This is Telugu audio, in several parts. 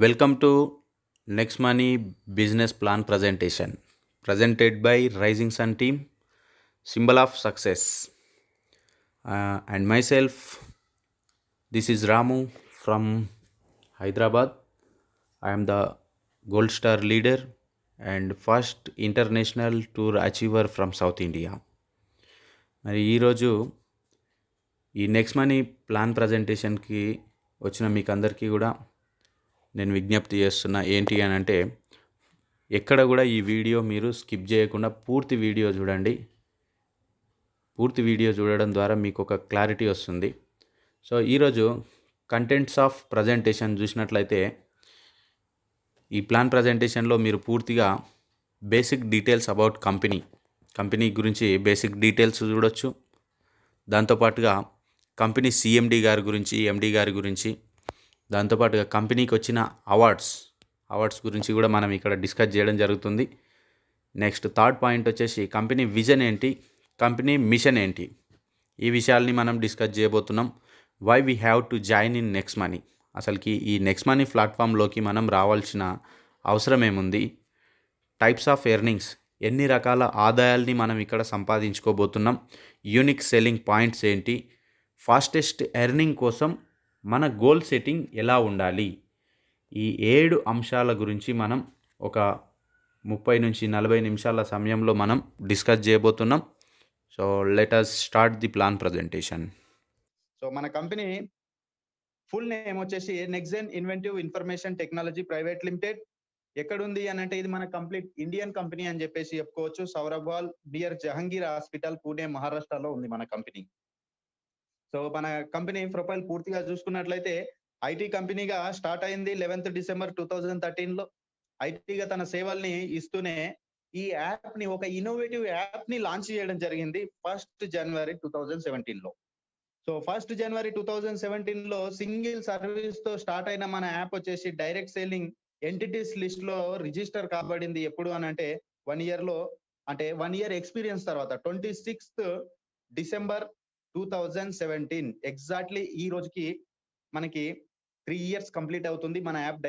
Welcome to Next Money Business Plan Presentation, presented by Rising Sun Team, Symbol of Success. And myself, this is Ramu from Hyderabad. I am the Gold Star leader and first international tour achiever from South India. మరి ఈరోజు ఈ నెక్స్ట్ మనీ ప్లాన్ ప్రజెంటేషన్కి వచ్చిన మీకు అందరికీ కూడా నేను విజ్ఞప్తి చేస్తున్నా ఏంటి అని అంటే ఎక్కడ కూడా ఈ వీడియో మీరు స్కిప్ చేయకుండా పూర్తి వీడియో చూడండి. పూర్తి వీడియో చూడడం ద్వారా మీకు ఒక క్లారిటీ వస్తుంది. సో ఈరోజు కంటెంట్స్ ఆఫ్ ప్రజెంటేషన్ చూసినట్లయితే ఈ ప్లాన్ ప్రజెంటేషన్లో మీరు పూర్తిగా బేసిక్ డీటెయిల్స్ అబౌట్ కంపెనీ గురించి బేసిక్ డీటెయిల్స్ చూడొచ్చు. దాంతోపాటుగా కంపెనీ సిఎండి గారి గురించి, ఎండి గారి గురించి, దాంతోపాటుగా కంపెనీకి వచ్చిన అవార్డ్స్ గురించి కూడా మనం ఇక్కడ డిస్కస్ చేయడం జరుగుతుంది. నెక్స్ట్ థర్డ్ పాయింట్ వచ్చేసి కంపెనీ విజన్ ఏంటి, కంపెనీ మిషన్ ఏంటి, ఈ విషయాల్ని మనం డిస్కస్ చేయబోతున్నాం. Why we have to join in Next Money, అసలుకి ఈ నెక్స్ట్ మనీ ప్లాట్ఫామ్లోకి మనం రావాల్సిన అవసరం ఏముంది, టైప్స్ ఆఫ్ ఎర్నింగ్స్, ఎన్ని రకాల ఆదాయాల్ని మనం ఇక్కడ సంపాదించుకోబోతున్నాం, యూనిక్ సెల్లింగ్ పాయింట్స్ ఏంటి, ఫాస్టెస్ట్ ఎర్నింగ్ కోసం మన గోల్ సెట్టింగ్ ఎలా ఉండాలి, ఈ 7 అంశాల గురించి మనం ఒక 30 నుంచి 40 నిమిషాల సమయంలో మనం డిస్కస్ చేయబోతున్నాం. So let us start the plan presentation. So మన కంపెనీ ఫుల్ నేమ్ వచ్చేసి Nexen inventive information technology private limited. ఎక్కడుంది అని అంటే ఇది మన కంప్లీట్ ఇండియన్ కంపెనీ అని చెప్పేసి చెప్పుకోవచ్చు. సౌరభాల్ నియర్ జహంగీర్ హాస్పిటల్, పూణే, మహారాష్ట్రలో ఉంది మన కంపెనీ. సో మన కంపెనీ ప్రొఫైల్ పూర్తిగా చూసుకున్నట్లయితే ఐటీ కంపెనీగా స్టార్ట్ అయింది 11th December 2013లో. ఐటీగా తన సేవల్ని ఇస్తూనే ఈ యాప్ ని ఒక ఇన్నోవేటివ్ యాప్ ని లాంచ్ చేయడం జరిగింది 1st January 2017లో. సో 1st January 2017లో సింగిల్ సర్వీస్ తో స్టార్ట్ అయిన మన యాప్ వచ్చేసి డైరెక్ట్ సేలింగ్ ఎంటిటీస్ లిస్ట్ లో రిజిస్టర్ కాబడింది. ఎప్పుడు అని అంటే 1 year లో, అంటే 1 year ఎక్స్పీరియన్స్ తర్వాత 26th December 2017 ఎగ్జాక్ట్లీ ఈ రోజుకి మనకి 3 years కంప్లీట్ అవుతుంది మన యాప్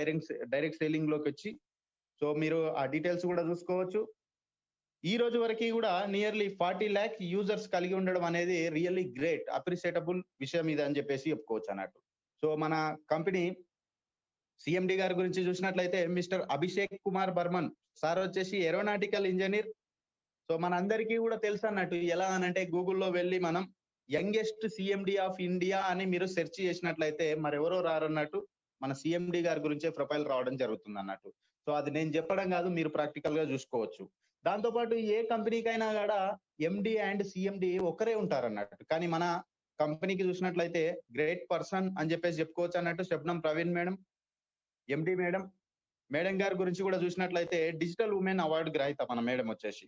డైరెక్ట్ సేలింగ్ లోకి వచ్చి. సో మీరు ఆ డీటెయిల్స్ కూడా చూసుకోవచ్చు. ఈ రోజు వరకు కూడా నియర్లీ 40 lakh యూజర్స్ కలిగి ఉండడం అనేది రియల్లీ గ్రేట్, అప్రిషియేటబుల్ విషయం ఇది అని చెప్పేసి చెప్పుకోవచ్చు అన్నట్టు. సో మన కంపెనీ సిఎండి గారి గురించి చూసినట్లయితే మిస్టర్ అభిషేక్ కుమార్ బర్మన్ సార్ వచ్చేసి ఏరోనాటికల్ ఇంజనీర్. సో మన అందరికీ కూడా తెలుసు అన్నట్టు. ఎలా అనంటే గూగుల్లో వెళ్ళి మనం యంగెస్ట్ సిఎండి ఆఫ్ ఇండియా అని మీరు సెర్చ్ చేసినట్లయితే మరెవరో రారన్నట్టు మన సిఎండి గారి గురించే ప్రొఫైల్ రావడం జరుగుతుంది అన్నట్టు. సో అది నేను చెప్పడం కాదు, మీరు ప్రాక్టికల్ గా చూసుకోవచ్చు. దాంతోపాటు ఏ కంపెనీకైనా కూడా ఎండి అండ్ సిఎండి ఒకరే ఉంటారన్నట్టు. కానీ మన కంపెనీకి చూసినట్లయితే గ్రేట్ పర్సన్ అని చెప్పేసి చెప్పుకోవచ్చు అన్నట్టు. శబ్నం ప్రవీణ్ మేడం, ఎండి మేడం గారి గురించి కూడా చూసినట్లయితే డిజిటల్ ఉమెన్ అవార్డు గ్రహీత మన మేడం వచ్చేసి.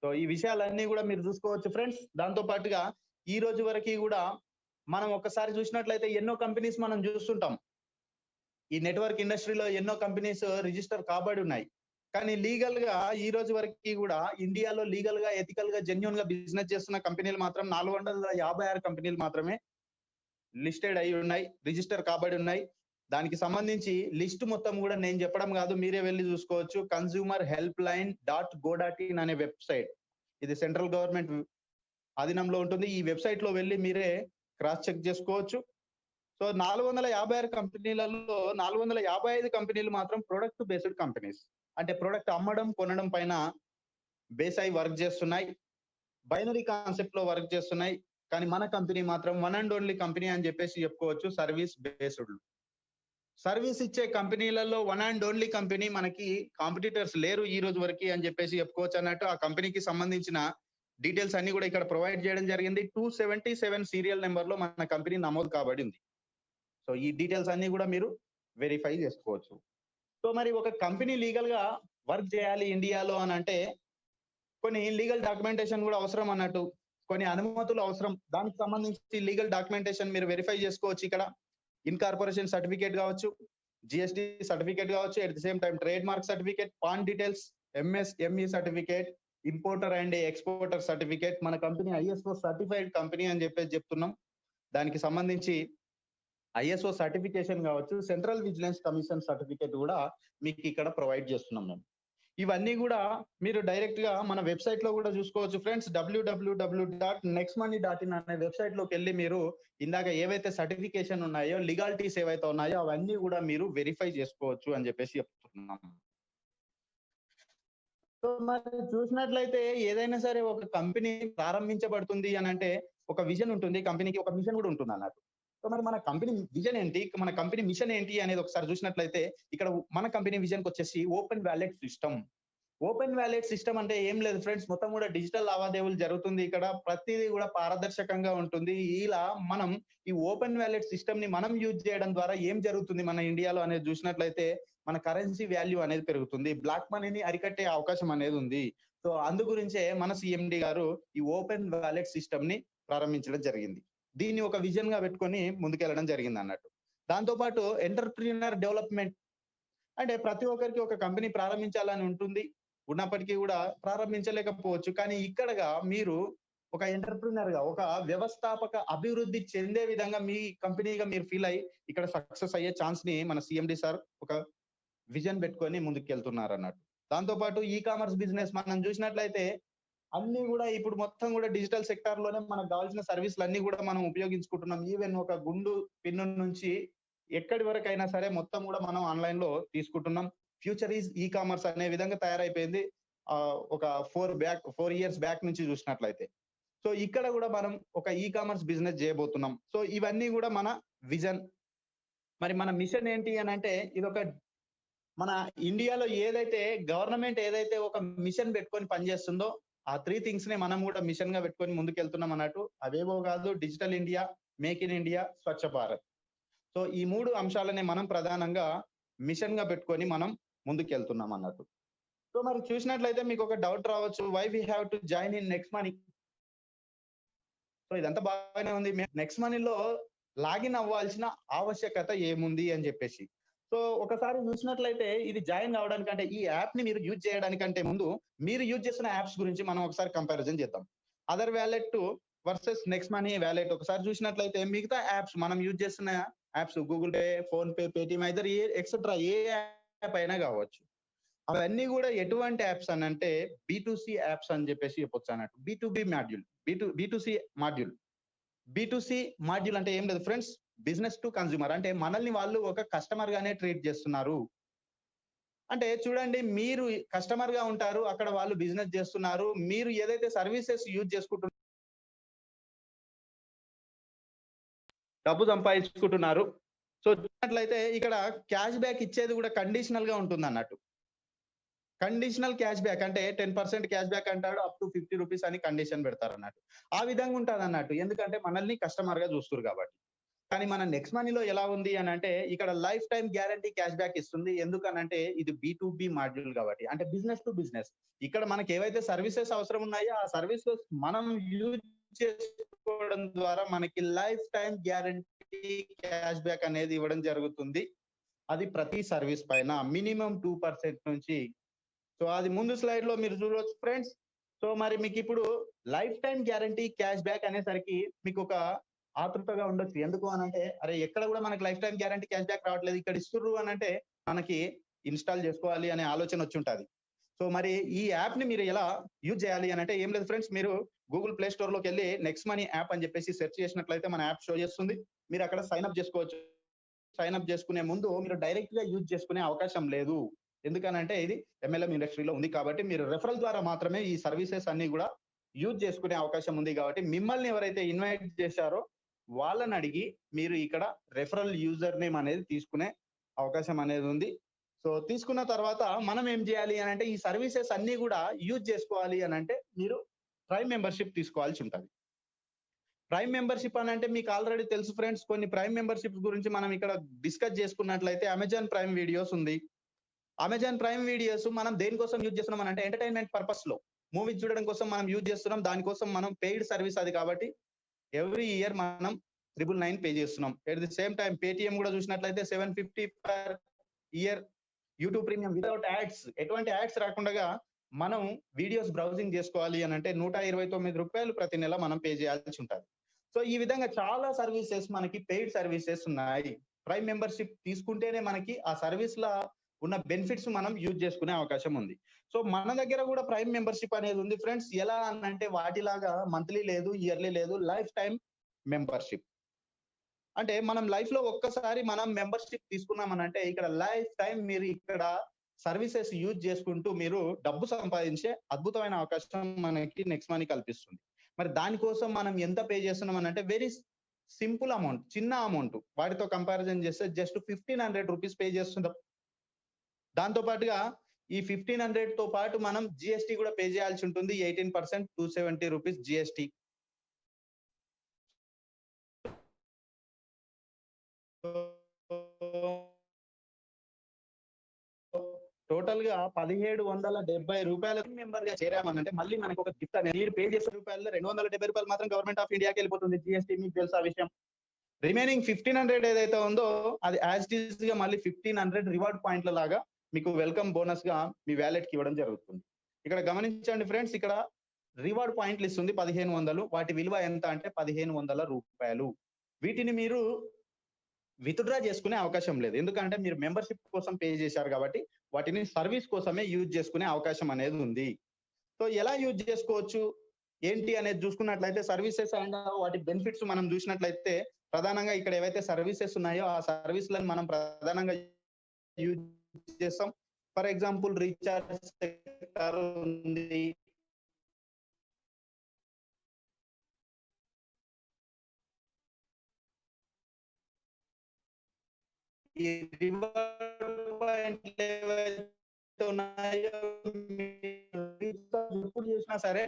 సో ఈ విషయాలన్నీ కూడా మీరు చూసుకోవచ్చు ఫ్రెండ్స్. దాంతో పాటుగా ఈ రోజు వరకు కూడా మనం ఒక్కసారి చూసినట్లయితే ఎన్నో కంపెనీస్ మనం చూస్తుంటాం. ఈ నెట్వర్క్ ఇండస్ట్రీలో ఎన్నో కంపెనీస్ రిజిస్టర్ కాబడి ఉన్నాయి. కానీ లీగల్ గా ఈ రోజు వరకు కూడా ఇండియాలో లీగల్ గా, ఎథికల్ గా, జెన్యున్ గా బిజినెస్ చేస్తున్న కంపెనీలు మాత్రం 456 కంపెనీలు మాత్రమే లిస్టెడ్ అయి ఉన్నాయి, రిజిస్టర్ కాబడి ఉన్నాయి. దానికి సంబంధించి లిస్ట్ మొత్తం కూడా నేను చెప్పడం కాదు, మీరే వెళ్ళి చూసుకోవచ్చు. consumerhelpline.go.in అనే వెబ్సైట్, ఇది సెంట్రల్ గవర్నమెంట్ అధీనంలో ఉంటుంది. ఈ వెబ్సైట్ లో వెళ్ళి మీరే క్రాస్ చెక్ చేసుకోవచ్చు. సో 456 కంపెనీలలో 455 కంపెనీలు మాత్రం ప్రొడక్ట్ బేస్డ్ కంపెనీస్, అంటే ప్రొడక్ట్ అమ్మడం, కొనడం పైన బేస్ అయి వర్క్ చేస్తున్నాయి, బైనరీ కాన్సెప్ట్ లో వర్క్ చేస్తున్నాయి. కానీ మన కంపెనీ మాత్రం వన్ అండ్ ఓన్లీ కంపెనీ అని చెప్పేసి చెప్పుకోవచ్చు. సర్వీస్ బేస్డ్ సర్వీస్ ఇచ్చే కంపెనీలలో వన్ అండ్ ఓన్లీ కంపెనీ, మనకి కాంపిటీటర్స్ లేరు ఈ రోజు వరకు అని చెప్పేసి చెప్పుకోవచ్చు అన్నట్టు. ఆ కంపెనీకి సంబంధించిన డీటెయిల్స్ అన్ని కూడా ఇక్కడ ప్రొవైడ్ చేయడం జరిగింది. 277 సీరియల్ నెంబర్ లో మన కంపెనీ నమోదు కాబడింది. సో ఈ డీటెయిల్స్ అన్ని కూడా మీరు వెరిఫై చేసుకోవచ్చు. సో మరి ఒక కంపెనీ లీగల్ గా వర్క్ చేయాలి ఇండియాలో అని అంటే కొన్ని లీగల్ డాక్యుమెంటేషన్ కూడా అవసరం అన్నట్టు, కొన్ని అనుమతులు అవసరం. దానికి సంబంధించి లీగల్ డాక్యుమెంటేషన్ మీరు వెరిఫై చేసుకోవచ్చు. ఇక్కడ ఇన్కార్పొరేషన్ సర్టిఫికేట్ కావచ్చు, జిఎస్టి సర్టిఫికేట్ కావచ్చు, at the same time trade mark certificate, pan details, MSME certificate, importer and exporter certificate. మన కంపెనీ ఐఎస్ఓ సర్టిఫైడ్ కంపెనీ అని చెప్పేసి చెప్తున్నాం. దానికి సంబంధించి ఐఎస్ఓ సర్టిఫికేషన్ కావచ్చు, సెంట్రల్ విజిలెన్స్ కమిషన్ సర్టిఫికేట్ కూడా మీకు ఇక్కడ ప్రొవైడ్ చేస్తున్నాం మేము. ఇవన్నీ కూడా మీరు డైరెక్ట్ గా మన వెబ్సైట్ లో కూడా చూసుకోవచ్చు ఫ్రెండ్స్. www.nextmoney.in అనే వెబ్సైట్ లోకి వెళ్ళి మీరు ఇందాక ఏవైతే సర్టిఫికేషన్ ఉన్నాయో, లీగాలిటీస్ ఏవైతే ఉన్నాయో అవన్నీ కూడా మీరు వెరిఫై చేసుకోవచ్చు అని చెప్పేసి చెప్తున్నాం. సో మరి చూసినట్లయితే ఏదైనా సరే ఒక కంపెనీ ప్రారంభించబడుతుంది అని అంటే ఒక విజన్ ఉంటుంది, కంపెనీకి ఒక మిషన్ కూడా ఉంటుంది అన్నట్టు. సో మరి మన కంపెనీ విజన్ ఏంటి, మన కంపెనీ మిషన్ ఏంటి అనేది ఒకసారి చూసినట్లయితే ఇక్కడ మన కంపెనీ విజన్ కి వచ్చేసి open wallet system. Open wallet system అంటే ఏం లేదు ఫ్రెండ్స్, మొత్తం కూడా డిజిటల్ లావాదేవీలు జరుగుతుంది ఇక్కడ, ప్రతిదీ కూడా పారదర్శకంగా ఉంటుంది. ఇలా మనం ఈ ఓపెన్ వ్యాలెట్ సిస్టమ్ ని మనం యూజ్ చేయడం ద్వారా ఏం జరుగుతుంది మన ఇండియాలో అనేది చూసినట్లయితే మన కరెన్సీ వాల్యూ అనేది పెరుగుతుంది, బ్లాక్ మనీని అరికట్టే అవకాశం అనేది ఉంది. సో అందు గురించే మన సిఎండి గారు ఈ ఓపెన్ వ్యాలెట్ సిస్టమ్ ని ప్రారంభించడం జరిగింది. దీన్ని ఒక విజన్ గా పెట్టుకొని ముందుకెళ్ళడం జరిగింది అన్నట్టు. దాంతో పాటు ఎంటర్ప్రీనర్ డెవలప్మెంట్ అంటే ప్రతి ఒక్కరికి ఒక కంపెనీ ప్రారంభించాలని ఉంటుంది, ఉన్నప్పటికీ కూడా ప్రారంభించలేకపోవచ్చు. కానీ ఇక్కడగా మీరు ఒక ఎంటర్ప్రినర్ గా, ఒక వ్యవస్థాపక అభివృద్ధి చెందే విధంగా మీ కంపెనీగా మీరు ఫీల్ అయ్యి ఇక్కడ సక్సెస్ అయ్యే ఛాన్స్ ని మన సిఎండి సార్ ఒక విజన్ పెట్టుకొని ముందుకు వెళ్తున్నారు అన్నట్టు. దాంతో పాటు ఈ కామర్స్ బిజినెస్ మనం చూసినట్లయితే అన్ని కూడా ఇప్పుడు మొత్తం కూడా డిజిటల్ సెక్టార్ లోనే మనకు కావాల్సిన సర్వీసులు అన్ని కూడా మనం ఉపయోగించుకుంటున్నాం. ఈవెన్ ఒక గుండు పిన్ను నుంచి ఎక్కడి వరకు అయినా సరే మొత్తం కూడా మనం ఆన్లైన్ లో తీసుకుంటున్నాం. ఫ్యూచర్ ఈజ్ ఈ కామర్స్ అనే విధంగా తయారైపోయింది ఒక 4 ఇయర్స్ బ్యాక్ నుంచి చూసినట్లయితే. సో ఇక్కడ కూడా మనం ఒక ఈ కామర్స్ బిజినెస్ చేయబోతున్నాం. సో ఇవన్నీ కూడా మన విజన్. మరి మన మిషన్ ఏంటి అని అంటే ఇది ఒక మన ఇండియాలో ఏదైతే గవర్నమెంట్ ఏదైతే ఒక మిషన్ పెట్టుకొని పనిచేస్తుందో ఆ 3 థింగ్స్ ని మనం కూడా మిషన్ గా పెట్టుకొని ముందుకెళ్తున్నాం అన్నట్టు. అవేవో కాదు, digital India, make in India, Swachh Bharat. So ఈ 3 అంశాలని మనం ప్రధానంగా మిషన్ గా పెట్టుకొని మనం ముందుకెళ్తున్నాం అన్నట్టు. సో మరి చూసినట్లయితే మీకు ఒక డౌట్ రావచ్చు, why we have to join in Next Money. So ఇదంతా బాగానే ఉంది, నెక్స్ట్ మనీలో లాగిన్ అవ్వాల్సిన ఆవశ్యకత ఏముంది అని చెప్పేసి. సో ఒకసారి చూసినట్లయితే ఇది జాయిన్ అవడానికంటే, ఈ యాప్ ని మీరు యూజ్ చేయడానికంటే ముందు మీరు యూజ్ చేస్తున్న యాప్స్ గురించి మనం ఒకసారి కంపారిజన్ చేద్దాం. Other wallet versus next money wallet ఒకసారి చూసినట్లయితే మిగతా యాప్స్ మనం యూజ్ చేస్తున్న apps Google Pay, PhonePe, Paytm, either etcetera ఏ యాప్ అయినా కావచ్చు, అవన్నీ కూడా ఎటువంటి యాప్స్ అని అంటే B2C యాప్స్ అని చెప్పేసి చెప్పొచ్చు అన్నట్టు. B2B module, B2C module. B2C module అంటే ఏం లేదు ఫ్రెండ్స్, బిజినెస్ టు కన్స్యూమర్. అంటే మనల్ని వాళ్ళు ఒక కస్టమర్ గానే ట్రీట్ చేస్తున్నారు. అంటే చూడండి, మీరు కస్టమర్ గా ఉంటారు, అక్కడ వాళ్ళు బిజినెస్ చేస్తున్నారు, మీరు ఏదైతే సర్వీసెస్ యూజ్ చేసుకుంటున్నారు, డబ్బు సంపాదించుకుంటున్నారు. సో చూసినట్లయితే ఇక్కడ క్యాష్ బ్యాక్ ఇచ్చేది కూడా కండిషనల్ గా ఉంటుంది అన్నట్టు. కండిషనల్ క్యాష్ బ్యాక్ అంటే 10% క్యాష్ బ్యాక్ అంటాడు, అప్ టు 50 రూపీస్ అని కండిషన్ పెడతారు అన్నట్టు. ఆ విధంగా ఉంటుంది అన్నట్టు, ఎందుకంటే మనల్ని కస్టమర్ గా చూస్తారు కాబట్టి. కానీ మన నెక్స్ట్ మనీలో ఎలా ఉంది అని అంటే ఇక్కడ life time guarantee cash back ఇస్తుంది. ఎందుకనంటే ఇది B2B మాడ్యూల్ కాబట్టి, అంటే బిజినెస్ టు బిజినెస్. ఇక్కడ మనకి ఏవైతే సర్వీసెస్ అవసరం ఉన్నాయో ఆ సర్వీసెస్ మనం యూజ్ చేసుకోవడం ద్వారా మనకి life time guarantee cash back అనేది ఇవ్వడం జరుగుతుంది. అది ప్రతి సర్వీస్ పైన మినిమం 2% నుంచి. సో అది ముందు స్లైడ్ లో మీరు చూడవచ్చు ఫ్రెండ్స్. సో మరి మీకు ఇప్పుడు life time guarantee cash back అనేసరికి మీకు ఒక ఆతృతగా ఉండొచ్చు. ఎందుకు అనంటే అరే ఎక్కడ కూడా మనకి life time guarantee cash back రావట్లేదు, ఇక్కడ ఇస్తుర్రు అని అంటే మనకి ఇన్స్టాల్ చేసుకోవాలి అనే ఆలోచన వచ్చి ఉంటుంది. సో మరి ఈ యాప్ ని మీరు ఎలా యూజ్ చేయాలి అని అంటే ఏం లేదు ఫ్రెండ్స్, మీరు గూగుల్ ప్లే స్టోర్ లోకి వెళ్ళి నెక్స్ట్ మనీ యాప్ అని చెప్పేసి సెర్చ్ చేసినట్లయితే మన యాప్ షో చేస్తుంది. మీరు అక్కడ సైన్ అప్ చేసుకోవచ్చు. సైన్ అప్ చేసుకునే ముందు మీరు డైరెక్ట్ గా యూజ్ చేసుకునే అవకాశం లేదు. ఎందుకనంటే ఇది MLM ఇండస్ట్రీలో ఉంది కాబట్టి మీరు రెఫరల్ ద్వారా మాత్రమే ఈ సర్వీసెస్ అన్ని కూడా యూజ్ చేసుకునే అవకాశం ఉంది. కాబట్టి మిమ్మల్ని ఎవరైతే ఇన్వైట్ చేశారో వాళ్ళని అడిగి మీరు ఇక్కడ రెఫరల్ యూజర్ నేమ్ అనేది తీసుకునే అవకాశం అనేది ఉంది. సో తీసుకున్న తర్వాత మనం ఏం చేయాలి అని అంటే ఈ సర్వీసెస్ అన్ని కూడా యూజ్ చేసుకోవాలి అని అంటే మీరు ప్రైమ్ మెంబర్షిప్ తీసుకోవాల్సి ఉంటుంది. ప్రైమ్ మెంబర్షిప్ అని అంటే మీకు ఆల్రెడీ తెలుసు ఫ్రెండ్స్, కొన్ని ప్రైమ్ మెంబర్షిప్స్ గురించి మనం ఇక్కడ డిస్కస్ చేసుకున్నట్లయితే అమెజాన్ ప్రైమ్ వీడియోస్ ఉంది. అమెజాన్ ప్రైమ్ వీడియోస్ మనం దేనికోసం యూజ్ చేస్తున్నాం అని అంటే ఎంటర్టైన్మెంట్ పర్పస్ లో మూవీస్ చూడడం కోసం మనం యూజ్ చేస్తున్నాం. దానికోసం మనం పెయిడ్ సర్వీస్ అది కాబట్టి ఎవ్రీ ఇయర్ మనం 999 పే చేస్తున్నాం. At the same time Paytm కూడా చూసినట్లయితే 750 per year. YouTube premium without ads, ఎటువంటి యాడ్స్ రాకుండా మనం వీడియోస్ బ్రౌజింగ్ చేసుకోవాలి అని అంటే 129 రూపాయలు ప్రతి నెల మనం పే చేయాల్సి ఉంటుంది. సో ఈ విధంగా చాలా సర్వీసెస్ మనకి పెయిడ్ సర్వీసెస్ ఉన్నాయి. ప్రైమ్ మెంబర్‌షిప్ తీసుకుంటేనే మనకి ఆ సర్వీస్‌ల ఉన్న బెనిఫిట్స్ మనం యూజ్ చేసుకునే అవకాశం ఉంది. సో మన దగ్గర కూడా ప్రైమ్ మెంబర్‌షిప్ అనేది ఉంది ఫ్రెండ్స్. ఎలా అనంటే వాటిలాగా మంత్లీ లేదు, ఇయర్లీ లేదు, లైఫ్ టైమ్ మెంబర్‌షిప్. అంటే మనం లైఫ్‌లో ఒక్కసారి మనం మెంబర్‌షిప్ తీసుకున్నామనంటే ఇక్కడ లైఫ్ టైమ్ మీరు ఇక్కడ సర్వీసెస్ యూజ్ చేసుకుంటూ మీరు డబ్బు సంపాదించే అద్భుతమైన అవకాశం మనకి నెక్స్ట్ మనీ కల్పిస్తుంది. మరి దానికోసం మనం ఎంత పే చేస్తున్నామనంటే వెరీ సింపుల్ అమౌంట్, చిన్న అమౌంట్. వాటితో కంపారిజన్ చేస్తే జస్ట్ ₹1500 పే చేస్తున్నాం. దాంతో పాటుగా ఈ 1500తో పాటు మనం జీఎస్టీ కూడా పే చేయాల్సి ఉంటుంది. 18% ₹270 జీఎస్టీ. టోటల్‌గా ₹1770 మెంబర్‌గా చేరామనంటే మళ్ళీ మనకు ఒక గిఫ్ట్ అనేది మీరు పే చేసే రూపాయల్లో ₹270 మాత్రం గవర్నమెంట్ ఆఫ్ ఇండియాకి వెళ్ళిపోతుంది. జీఎస్టీ మీకు తెలుసా ఆ విషయం. రిమైనింగ్ 1500 ఏదైతే ఉందో అది యాజ్ ఇట్ ఈస్‌గా మళ్ళీ 1500 రివార్డ్ పాయింట్ల లాగా మీకు వెల్కమ్ బోనస్‌గా మీ వాలెట్‌కి ఇవ్వడం జరుగుతుంది. ఇక్కడ గమనించండి ఫ్రెండ్స్, ఇక్కడ రివార్డ్ పాయింట్లు ఇస్తుంది 1500. వాటి విలువ ఎంత అంటే ₹1500. వీటిని మీరు విత్‌డ్రా చేసుకునే అవకాశం లేదు. ఎందుకంటే మీరు మెంబర్‌షిప్ కోసం పే చేశారు కాబట్టి వాటిని సర్వీస్ కోసమే యూజ్ చేసుకునే అవకాశం అనేది ఉంది. సో ఎలా యూజ్ చేసుకోవచ్చు? ఏంటి అనేది చూసుకున్నట్లయితే సర్వీసెస్ అండ్ వాటి బెనిఫిట్స్ మనం చూసినట్లయితే ప్రధానంగా ఇక్కడ ఏవైతే సర్వీసెస్ ఉన్నాయో ఆ సర్వీస్‌లను మనం ప్రధానంగా యూజ్ చేస్తాం. ఫర్ ఎగ్జాంపుల్ రీచార్జ్ సెక్టార్ ఉంది. ఈ రివార్డ్ పాయింట్లు ఏవైతే ఉన్నాయో మీరు రీచార్జ్ ఎప్పుడు చేసినా సరే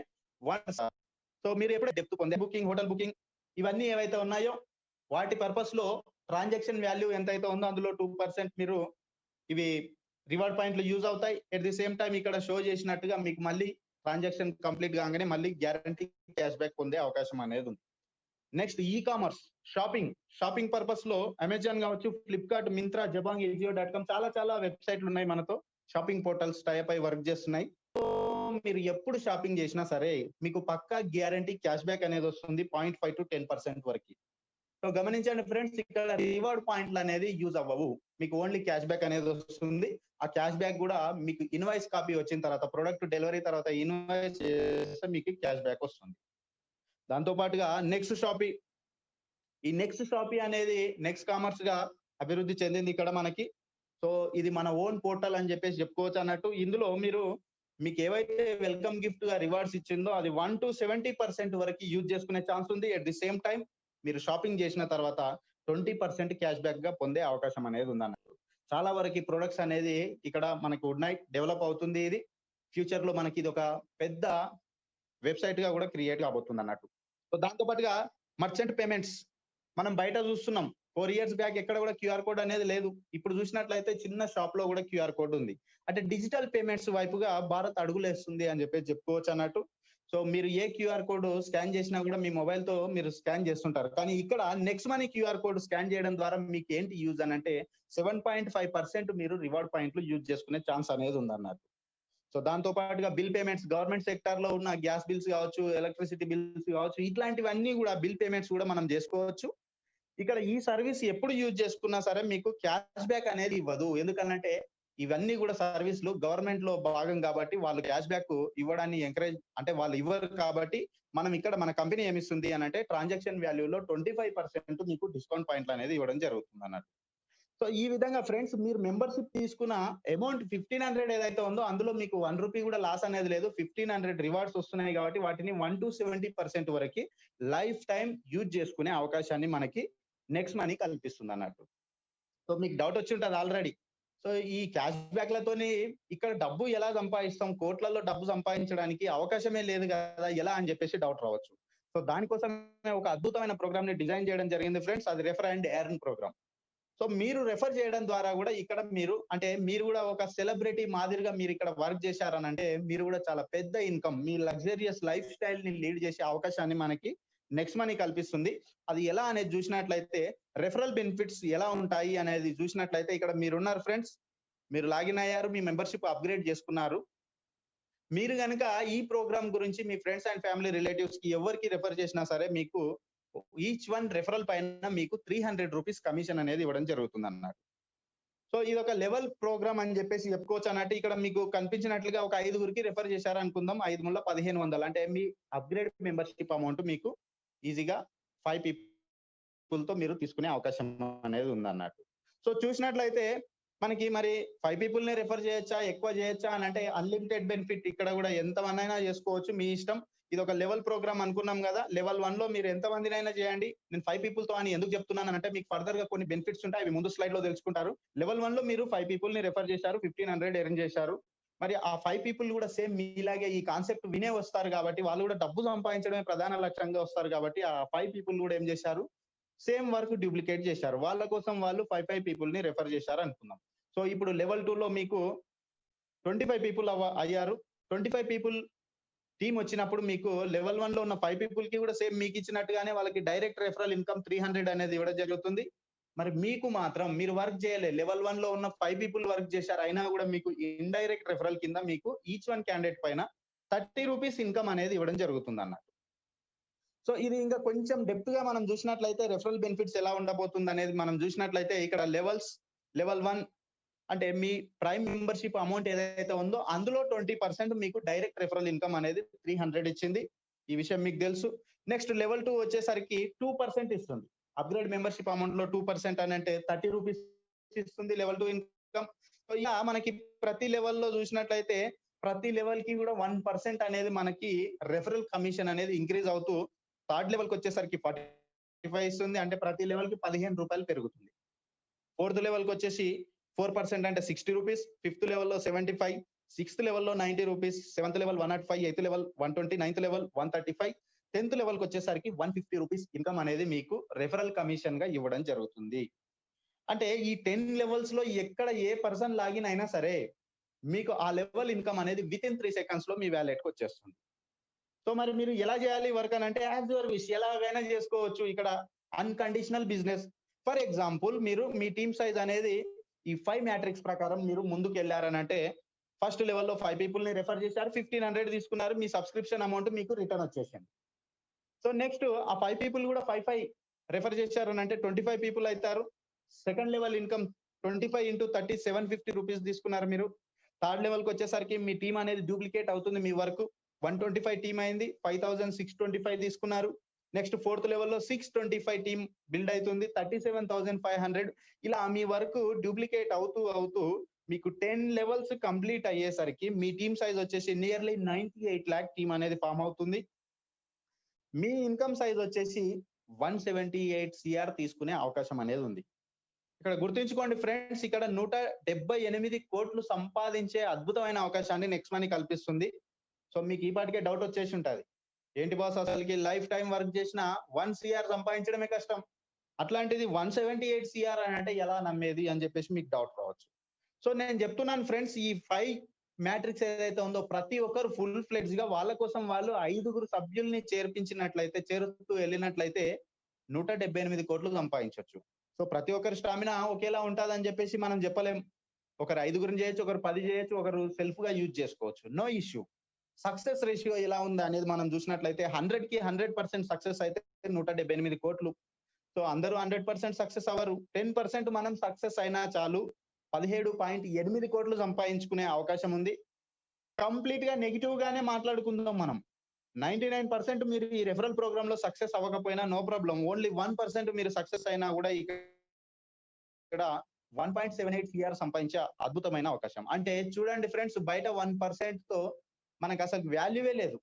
సో మీరు ఎప్పుడైతే డెప్త్ పొందే బుకింగ్, హోటల్ బుకింగ్ ఇవన్నీ ఏవైతే ఉన్నాయో వాటి పర్పస్‌లో ట్రాన్సాక్షన్ వాల్యూ ఎంతైతే ఉందో అందులో 2% మీరు ఇవి రివార్డ్ పాయింట్లు యూజ్ అవుతాయి. ఎట్ ది సేమ్ టైమ్ ఇక్కడ షో చేసినట్టుగా మీకు మళ్ళీ ట్రాన్సాక్షన్ కంప్లీట్ కాగానే మళ్ళీ గ్యారంటీ క్యాష్ బ్యాక్ పొందే అవకాశం అనేది ఉంది. నెక్స్ట్ కామర్స్, షాపింగ్ పర్పస్‌లో అమెజాన్ కావచ్చు, ఫ్లిప్‌కార్ట్, మింత్రా, జబాంగ్, ఎజియో.com చాలా వెబ్‌సైట్‌లు ఉన్నాయి మనతో. షాపింగ్ పోర్టల్స్ టై అప్ అయి వర్క్ చేస్తున్నాయి. సో మీరు ఎప్పుడు షాపింగ్ చేసినా సరే మీకు పక్కా గ్యారంటీ క్యాష్ బ్యాక్ అనేది వస్తుంది 0.5-10% వరకి. సో గమనించండి ఫ్రెండ్స్, ఇక్కడ రివార్డ్ పాయింట్లు అనేది యూజ్ అవ్వవు. మీకు ఓన్లీ క్యాష్ బ్యాక్ అనేది వస్తుంది. ఆ క్యాష్ బ్యాక్ కూడా మీకు ఇన్వాయిస్ కాపీ వచ్చిన తర్వాత ప్రొడక్ట్ డెలివరీ తర్వాత ఇన్వాయిస్ చేస్తే మీకు క్యాష్ బ్యాక్ వస్తుంది. దాంతో పాటుగా నెక్స్ట్ షాపీ అనేది నెక్స్ట్ కామర్స్ గా అభివృద్ధి చెందింది ఇక్కడ మనకి. సో ఇది మన ఓన్ పోర్టల్ అని చెప్పేసి చెప్పుకోవచ్చు అన్నట్టు. ఇందులో మీకు ఏవైతే వెల్కమ్ గిఫ్ట్ గా రివార్డ్స్ ఇచ్చిందో అది 1-70% వరకు యూజ్ చేసుకునే ఛాన్స్ ఉంది. ఎట్ ది సేమ్ టైం మీరు షాపింగ్ చేసిన తర్వాత 20% క్యాష్ బ్యాక్ గా పొందే అవకాశం అనేది ఉందన్నట్టు. చాలా వరకు ప్రొడక్ట్స్ అనేది ఇక్కడ మనకు ఉన్నాయి, డెవలప్ అవుతుంది. ఇది ఫ్యూచర్ లో మనకి ఇది ఒక పెద్ద వెబ్సైట్ గా కూడా క్రియేట్ కాబోతుంది అన్నట్టు. సో దాంతో పాటుగా మర్చెంట్ పేమెంట్స్ మనం బయట చూస్తున్నాం. 4 ఇయర్స్ బ్యాక్ ఎక్కడ కూడా క్యూఆర్ కోడ్ అనేది లేదు. ఇప్పుడు చూసినట్లయితే చిన్న షాప్ లో కూడా క్యూఆర్ కోడ్ ఉంది. అంటే డిజిటల్ పేమెంట్స్ వైపుగా భారత్ అడుగులేస్తుంది అని చెప్పేసి చెప్పుకోవచ్చు అన్నట్టు. సో మీరు ఏ క్యూఆర్ కోడ్ స్కాన్ చేసినా కూడా మీ మొబైల్ తో మీరు స్కాన్ చేస్తుంటారు. కానీ ఇక్కడ next money QR code scan చేయడం ద్వారా మీకు ఏంటి యూజ్ అని అంటే 7.5% మీరు రివార్డ్ పాయింట్లు యూజ్ చేసుకునే ఛాన్స్ అనేది ఉందన్నట్టు. సో దాంతో పాటుగా బిల్ పేమెంట్స్, గవర్నమెంట్ సెక్టార్ లో ఉన్న గ్యాస్ బిల్స్ కావచ్చు, ఎలక్ట్రిసిటీ బిల్స్ కావచ్చు, ఇట్లాంటివన్నీ కూడా బిల్ పేమెంట్స్ కూడా మనం చేసుకోవచ్చు. ఇక్కడ ఈ సర్వీస్ ఎప్పుడు యూజ్ చేసుకున్నా సరే మీకు క్యాష్ బ్యాక్ అనేది ఇవ్వదు. ఎందుకనంటే ఇవన్నీ కూడా సర్వీస్‌లు గవర్నమెంట్ లో భాగం కాబట్టి వాళ్ళు క్యాష్ బ్యాక్ ఇవ్వడాన్ని ఎంకరేజ్ అంటే వాళ్ళు ఇవ్వరు కాబట్టి మనం ఇక్కడ మన కంపెనీ ఏమిస్తుంది అనంటే ట్రాన్సాక్షన్ వాల్యూలో 25% మీకు డిస్కౌంట్ పాయింట్లు అనేది ఇవ్వడం జరుగుతుందన్నట్టు. సో ఈ విధంగా ఫ్రెండ్స్ మీరు మెంబర్‌షిప్ తీసుకున్న అమౌంట్ 1500 ఏదైతే ఉందో అందులో మీకు ₹1 కూడా లాస్ అనేది లేదు. 1500 రివార్డ్స్ వస్తున్నాయి కాబట్టి వాటిని 1-70% వరకి లైఫ్ టైమ్ యూజ్ చేసుకునే అవకాశాన్ని మనకి నెక్స్ట్ మనీ కల్పిస్తుందన్నట్టు. సో మీకు డౌట్ వచ్చి ఉంటది ఆల్రెడీ. సో ఈ క్యాష్ బ్యాక్‌లతోని ఇక్కడ డబ్బు ఎలా సంపాదిస్తాం? కోట్లలో డబ్బు సంపాదించడానికి అవకాశమే లేదు కదా! ఎలా అని చెప్పేసి డౌట్ రావచ్చు. సో దానికోసమే ఒక అద్భుతమైన ప్రోగ్రామ్‌ని డిజైన్ చేయడం జరిగింది ఫ్రెండ్స్. అది refer and earn program. So మీరు రెఫర్ చేయడం ద్వారా కూడా ఇక్కడ మీరు కూడా ఒక సెలబ్రిటీ మాదిరిగా మీరు ఇక్కడ వర్క్ చేశారనంటే మీరు కూడా చాలా పెద్ద ఇన్‌కమ్, మీ లగ్జరియస్ లైఫ్ స్టైల్‌ని లీడ్ చేసే అవకాశాన్ని మనకి నెక్స్ట్ మనీ కల్పిస్తుంది. అది ఎలా అనేది చూసినట్లయితే రెఫరల్ బెనిఫిట్స్ ఎలా ఉంటాయి అనేది చూసినట్లయితే ఇక్కడ మీరున్నారు ఫ్రెండ్స్. మీరు లాగిన్ అయ్యారు, మీ మెంబర్‌షిప్ అప్‌గ్రేడ్ చేసుకున్నారు. మీరు గనుక ఈ ప్రోగ్రామ్ గురించి మీ ఫ్రెండ్స్ అండ్ ఫ్యామిలీ రిలేటివ్స్‌కి ఎవరికి రెఫర్ చేసినా సరే మీకు ఈచ్ వన్ రెఫరల్ పైన మీకు 300 రూపీస్ కమిషన్ అనేది ఇవ్వడం జరుగుతుంది అన్నమాట. సో ఇది ఒక లెవెల్ ప్రోగ్రామ్ అని చెప్పేసి చెప్పుకోవచ్చు అన్నట్టు. ఇక్కడ మీకు కనిపించినట్లుగా ఒక 5గురికి రెఫర్ చేశారు అనుకుందాం. 5 ముళ్ళ 1500 అంటే మీ అప్‌గ్రేడ్ మెంబర్‌షిప్ అమౌంట్ మీకు ఈజీగా 5 పీపుల్‌తో మీరు తీసుకునే అవకాశం అనేది ఉందన్నట్టు. సో చూసినట్లయితే మనకి మరి 5 పీపుల్‌ని రెఫర్ చేయొచ్చా? ఎక్కువ చేయొచ్చా? అనంటే అన్‌లిమిటెడ్ బెనిఫిట్ ఇక్కడ గూడా ఎంతమందైనా చేసుకోవచ్చు. మీ ఇష్టం. ఇదొక లెవెల్ ప్రోగ్రామ్ అనుకున్నాం గదా! లెవెల్ 1లో మీరు ఎంతమందినైనా చేయండి. నేను 5 పీపుల్‌తో అని ఎందుకు చెప్తున్నానంటే మీకు ఫర్దర్‌గా కొన్ని బెనిఫిట్స్ ఉంటాయి. అవి ముందు స్లైడ్‌లో తెలుసుకుంటారు. లెవెల్ 1లో మీరు 5 పీపుల్‌ని రెఫర్ చేశారు. 1500 ఎర్న్ చేశారు. మరి ఆ 5 పీపుల్ గూడా సేమ్ మీలాగే ఈ కాన్సెప్ట్ వినే వస్తారు గాబట్టి, వాళ్ళు గూడా డబ్బు సంపాదించడమే ప్రధాన లక్ష్యంగా వస్తారు గాబట్టి, ఆ 5 పీపుల్ గూడా ఏం చేశారు? సేమ్ వర్క్ డూప్లికేట్ చేశారు. వాళ్ళ కోసం వాళ్ళు 5 పీపుల్‌ని రెఫర్ చేశారు అనుకుందాం. సో ఇప్పుడు లెవెల్ 2లో మీకు 25 పీపుల్ అయ్యారు. 25 పీపుల్ టీమ్ వచ్చినప్పుడు మీకు లెవెల్ 1లో ఉన్న 5 పీపుల్‌కి కూడా సేమ్ మీకిచ్చినట్టుగానే వాళ్ళకి డైరెక్ట్ రెఫరల్ ఇన్‌కమ్ 300 అనేది ఇవ్వడం జరుగుతుంది. మరి మీకు మాత్రం మీరు వర్క్ చేయలే. లెవెల్ 1లో ఉన్న 5 పీపుల్ వర్క్ చేశారు. అయినా కూడా మీకు ఇండైరెక్ట్ రెఫరల్ కింద మీకు ఈచ్ వన్ క్యాండిడేట్ పైన 30 రూపీస్ ఇన్‌కమ్ అనేది ఇవ్వడం జరుగుతుందన్నట్టు. సో ఇది ఇంకా కొంచెం డెప్త్‌గా మనం చూసినట్లయితే రెఫరల్ బెనిఫిట్స్ ఎలా ఉండబోతుందనేది మనం చూసినట్లయితే ఇక్కడ లెవెల్ 1 అంటే మీ ప్రైమ్ మెంబర్‌షిప్ అమౌంట్ ఏదైతే ఉందో అందులో 20% మీకు డైరెక్ట్ రెఫరల్ ఇన్‌కమ్ అనేది 300 ఇచ్చింది. ఈ విషయం మీకు తెలుసు. నెక్స్ట్ లెవెల్ 2 వచ్చేసరికి 2% ఇస్తుంది. అప్‌గ్రేడ్ మెంబర్‌షిప్ అమౌంట్‌లో 2% అనంటే 30 రూపీస్ ఇస్తుంది లెవెల్ 2 ఇన్‌కమ్. సో ఇలా మనకి ప్రతి లెవెల్‌లో చూసినట్లయితే ప్రతి లెవెల్‌కి కూడా 1% అనేది మనకి రెఫరల్ కమిషన్ అనేది ఇంక్రీజ్ అవుతూ థర్డ్ లెవెల్‌కొచ్చేసరికి 45 ఇస్తుంది. అంటే ప్రతి లెవెల్‌కి రూ. 15 పెరుగుతుంది. ఫోర్త్ లెవెల్‌కొచ్చేసి 4% అంటే 60 రూపీస్. ఫిఫ్త్ లెవెల్‌లో 75, సిక్స్త్ లెవెల్‌లో 90 rupees, seventh level 105, eighth level 120, ninth level 135, 10థ్ లెవెల్‌కొచ్చేసరికి 150 రూపీస్ ఇన్‌కమ్ అనేది మీకు రెఫరల్ కమిషన్‌గా ఇవ్వడం జరుగుతుంది. అంటే ఈ 10 లెవెల్స్‌లో ఎక్కడ ఏ పర్సన్ లాగిన్ అయినా సరే, మీకు ఆ లెవెల్ ఇన్‌కమ్ అనేది వితిన్ 3 సెకండ్స్‌లో మీ వాలెట్‌కొచ్చేస్తుంది. సో మరి మీరు ఎలా చేయాలి వర్క్ అనంటే యాజ్ యువర్ విష్ ఎలాగైనా చేసుకోవచ్చు. ఇక్కడ అన్‌కండిషనల్ బిజినెస్. ఫర్ ఎగ్జాంపుల్ మీరు మీ టీమ్ సైజ్ అనేది ఈ 5 మ్యాట్రిక్స్ ప్రకారం మీరు ముందుకెళ్లారనంటే ఫస్ట్ లెవెల్‌లో 5 పీపుల్‌ని రెఫర్ చేశారు. 1500 తీసుకున్నారు. మీ సబ్స్క్రిప్షన్ అమౌంట్ మీకు రిటర్న్ వచ్చేసింది. సో నెక్స్ట్ ఆ 5 పీపుల్ కూడా 5 రెఫర్ చేశారనంటే 25 పీపుల్ అయితారు. Second level income 25 into 30 750 rupees తీసుకున్నారు మీరు. థర్డ్ లెవెల్‌కొచ్చేసరికి మీ టీమ్ అనేది డూప్లికేట్ అవుతుంది మీ వర్క్. 125 టీమ్ అయింది. 5625 తీసుకున్నారు. నెక్స్ట్ ఫోర్త్ లెవెల్‌లో 625 టీమ్ బిల్డ్ అయితుంది. 37,500 ఇలా మీ వర్క్ డూప్లికేట్ అవుతూ మీకు 10 లెవెల్స్ కంప్లీట్ అయ్యేసరికి మీ టీమ్ సైజ్ వచ్చేసి నియర్లీ 98 లాక్ టీమ్ అనేది ఫార్మ్ అవుతుంది. మీ ఇన్‌కమ్ సైజ్ వచ్చేసి 178 సీఆర్ తీసుకునే అవకాశం అనేది ఉంది. ఇక్కడ గుర్తుంచుకోండి ఫ్రెండ్స్ ఇక్కడ 178 కోట్లు సంపాదించే అద్భుతమైన అవకాశాన్ని నెక్స్ట్ మనీ కల్పిస్తుంది. సో మీకు ఈ పాటికే డౌట్ వచ్చేసి ఉంటది. ఏంటి బాస్ అసలుకి లైఫ్ టైమ్ వర్క్ చేసిన 1 సీఆర్ సంపాదించడమే కష్టం. అట్లాంటిది 178 సీఆర్ అని అంటే ఎలా నమ్మేది అని చెప్పేసి మీకు డౌట్ రావచ్చు. సో నేను చెప్తున్నాను ఫ్రెండ్స్ ఈ 5 మ్యాట్రిక్స్ ఏదైతే ఉందో ప్రతి ఒక్కరు ఫుల్ ఫ్లెడ్జ్‌గా వాళ్ళ కోసం వాళ్ళు 5గురు సభ్యుల్ని చేరుతూ వెళ్ళినట్లయితే 178 కోట్లు సంపాదించొచ్చు. సో ప్రతి ఒక్కరి స్టామినా ఒకేలా ఉంటదని చెప్పేసి మనం చెప్పలేం. ఒకరు 5గురిని చేయొచ్చు, ఒకరు 10 చేయొచ్చు, ఒకరు సెల్ఫ్‌గా యూజ్ చేసుకోవచ్చు. No issue. సక్సెస్ రేషియో ఎలా ఉంది అనేది మనం చూసినట్లయితే 100కి 100% సక్సెస్ అయితే 178 కోట్లు. సో అందరూ 100% సక్సెస్ అవ్వరు. 10% మనం సక్సెస్ అయినా చాలు 17.8 కోట్లు సంపాదించుకునే అవకాశం ఉంది. కంప్లీట్‌గా నెగెటివ్ గానే మాట్లాడుకుందాం మనం. 99% మీరు ఈ రెఫరల్ ప్రోగ్రామ్‌లో సక్సెస్ అవ్వకపోయినా నో ప్రాబ్లమ్. ఓన్లీ 1% మీరు సక్సెస్ అయినా కూడా ఇక్కడ 1.78 సీఆర్ సంపాదించే అద్భుతమైన అవకాశం. అంటే చూడండి ఫ్రెండ్స్ బయట 1%తో మనకసలు వాల్యూవే లేదు.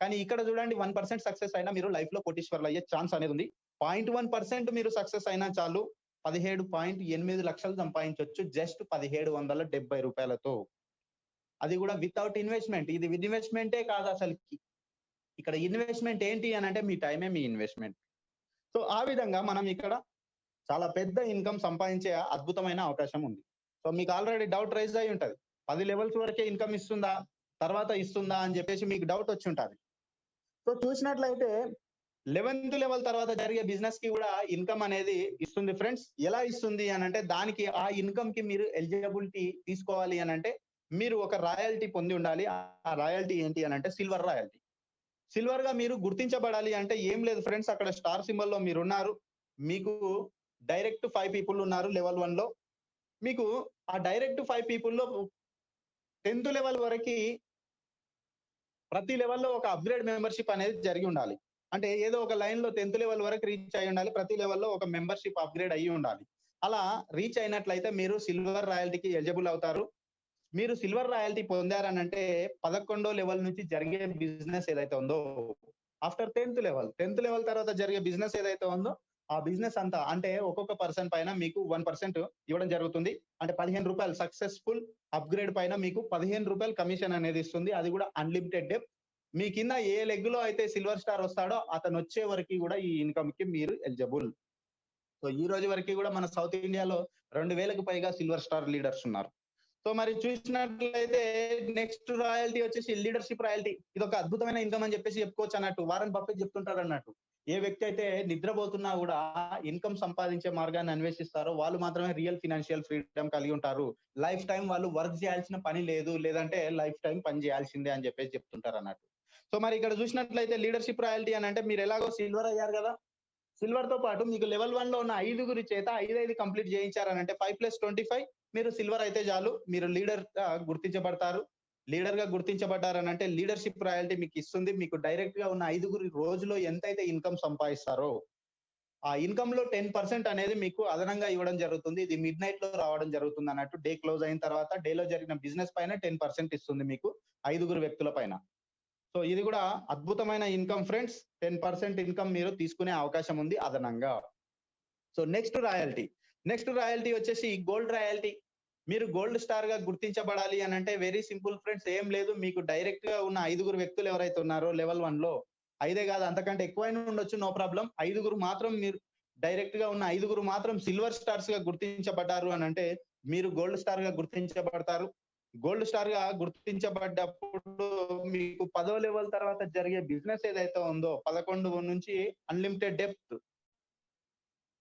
కానీ ఇక్కడ చూడండి 1% సక్సెస్ అయినా మీరు లైఫ్‌లో కోటీశ్వరులు అయ్యే ఛాన్స్ అనేది ఉంది. 0.1% మీరు సక్సెస్ అయినా చాలు 17.8 లక్షలు సంపాదించొచ్చు జస్ట్ రూ. 1770 అది కూడా వితౌట్ ఇన్వెస్ట్‌మెంట్. ఇది విత్ ఇన్వెస్ట్‌మెంటే కాదు అసలకి. ఇక్కడ ఇన్వెస్ట్‌మెంట్ ఏంటి అనంటే మీ టైమే మీ ఇన్వెస్ట్‌మెంట్. సో ఆ విధంగా మనం ఇక్కడ చాలా పెద్ద ఇన్‌కమ్ సంపాదించే అద్భుతమైన అవకాశం ఉంది. సో మీకు ఆల్రెడీ డౌట్ రైజ్ అయ్యి ఉంటది. 10 లెవెల్స్ వరకే ఇన్‌కమ్ ఇస్తుందా? తర్వాత ఇస్తుందా? అని చెప్పేసి మీకు డౌట్ వచ్చి ఉంటది. సో చూసినట్లయితే 11థ్ లెవెల్ తర్వాత జరిగే బిజినెస్‌కి కూడా ఇన్‌కమ్ అనేది ఇస్తుంది ఫ్రెండ్స్. ఎలా ఇస్తుంది అనంటే దానికి ఆ ఇన్‌కమ్‌కి మీరు ఎలిజిబిలిటీ తీసుకోవాలి అనంటే మీరు ఒక రాయల్టీ పొంది ఉండాలి. ఆ రాయల్టీ ఏంటి అనంటే సిల్వర్ రాయల్టీ. సిల్వర్ గా మీరు గుర్తించబడాలి అంటే ఏం లేదు ఫ్రెండ్స్, అక్కడ స్టార్ సింబల్ లో మీరున్నారు. మీకు డైరెక్ట్ 5 పీపుల్ ఉన్నారు లెవెల్ 1 లో. మీకు ఆ డైరెక్ట్ 5 పీపుల్‌లో 10థ్ లెవెల్ వరకి ప్రతి లెవెల్‌లో ఒక అప్‌గ్రేడ్ మెంబర్‌షిప్ అనేది జరిగి ఉండాలి. అంటే ఏదో ఒక లైన్‌లో 10థ్ లెవెల్ వరకు రీచ్ అయ్యి ఉండాలి. ప్రతి లెవెల్‌లో ఒక మెంబర్‌షిప్ అప్‌గ్రేడ్ అయ్యి ఉండాలి. అలా రీచ్ అయినట్లయితే మీరు సిల్వర్ రాయల్టీకి ఎలిజిబుల్ అవుతారు. మీరు సిల్వర్ రాయల్టీ పొందారనంటే 11 లెవెల్ నుంచి జరిగే బిజినెస్ ఏదైతే ఉందో, ఆఫ్టర్ 10థ్ లెవెల్ తర్వాత జరిగే బిజినెస్ ఏదైతే ఉందో, ఆ బిజినెస్ అంతా అంటే ఒక్కొక్క పర్సన్ పైన మీకు 1% ఇవ్వడం జరుగుతుంది. అంటే రూ. 15 సక్సెస్‌ఫుల్ అప్‌గ్రేడ్ పైన మీకు రూ. 15 కమిషన్ అనేది ఇస్తుంది. అది కూడా అన్‌లిమిటెడ్ డెప్త్. మీ కింద ఏ లెగ్‌లో అయితే సిల్వర్ స్టార్ వస్తాడో అతనొచ్చే వరకి కూడా ఈ ఇన్‌కమ్‌కి మీరు ఎలిజిబుల్. సో, ఈ రోజు వరకి కూడా మన సౌత్ ఇండియాలో 2000కి పైగా సిల్వర్ స్టార్ లీడర్స్ ఉన్నారు. సో, మరి చూసినట్లయితే నెక్స్ట్ రాయల్టీ వచ్చేసి లీడర్‌షిప్ రాయల్టీ. ఇదొక అద్భుతమైన ఇన్‌కమ్ అని చెప్పేసి చెప్పుకోవచ్చు అన్నట్టు. Warren Buffett చెప్తుంటారన్నట్టు. ఏ వ్యక్తి అయితే నిద్రపోతున్నా గూడా ఇన్‌కమ్ సంపాదించే మార్గాన్ని అన్వేషిస్తారో వాళ్ళు మాత్రమే రియల్ ఫినాన్షియల్ ఫ్రీడమ్ కలిగి ఉంటారు. లైఫ్ టైమ్ వాళ్ళు వర్క్ చేయాల్సిన పని లేదు. లేదంటే లైఫ్ టైమ్ పని చేయాల్సిందే అని చెప్పేసి చెప్తుంటారన్నట్టు. సో, మరి ఇక్కడ చూసినట్లయితే లీడర్‌షిప్ రాయల్టీ అనంటే మీరు ఎలాగో సిల్వర్ అయ్యారు గదా! సిల్వర్‌తో పాటు మీకు లెవెల్ 1లో ఉన్న ఐదుగురి చేత 5 కంప్లీట్ చేయించారనంటే 5+25 మీరు సిల్వర్ అయితే చాలు. మీరు లీడర్‌గా గుర్తించబడతారు. లీడర్‌గా గుర్తించబడ్డారనంటే లీడర్‌షిప్ రాయల్టీ మీకిస్తుంది. మీకు డైరెక్ట్‌గా ఉన్న ఐదుగురి రోజులో ఎంతైతే ఇన్‌కమ్ సంపాదిస్తారో, ఆ ఇన్‌కమ్‌లో 10% అనేది మీకు అదనంగా ఇవ్వడం జరుగుతుంది. ఇది మిడ్‌నైట్‌లో రావడం జరుగుతుందన్నట్టు. డే క్లోజ్ అయిన తర్వాత డేలో జరిగిన బిజినెస్ పైన 10% ఇస్తుంది మీకు ఐదుగురు వ్యక్తుల పైన. సో, ఇది గూడా అద్భుతమైన ఇన్‌కమ్ ఫ్రెండ్స్. 10% ఇన్‌కమ్ మీరు తీసుకునే అవకాశం ఉంది అదనంగా. So, next royalty. Next royalty వచ్చేసి గోల్డ్ రాయల్టీ. మీరు గోల్డ్ స్టార్‌గా గుర్తించబడాలి అనంటే వెరీ సింపుల్ ఫ్రెండ్స్. ఏం లేదు. మీకు డైరెక్ట్‌గా ఉన్న ఐదుగురు వ్యక్తులు ఎవరైతే ఉన్నారో లెవెల్ 1లో, ఐదే గాదు అంతకంటే ఎక్కువైనా ఉండొచ్చు, నో ప్రాబ్లమ్. ఐదుగురు మాత్రం మీరు డైరెక్ట్‌గా ఉన్న ఐదుగురు మాత్రం సిల్వర్ స్టార్స్‌గా గుర్తించబడ్డారు అనంటే మీరు గోల్డ్ స్టార్‌గా గుర్తించబడతారు. గోల్డ్ స్టార్‌గా గుర్తించబడ్డప్పుడు మీకు 10వ లెవెల్ తర్వాత జరిగే బిజినెస్ ఏదైతే ఉందో 11 నుంచి అన్‌లిమిటెడ్ డెప్త్.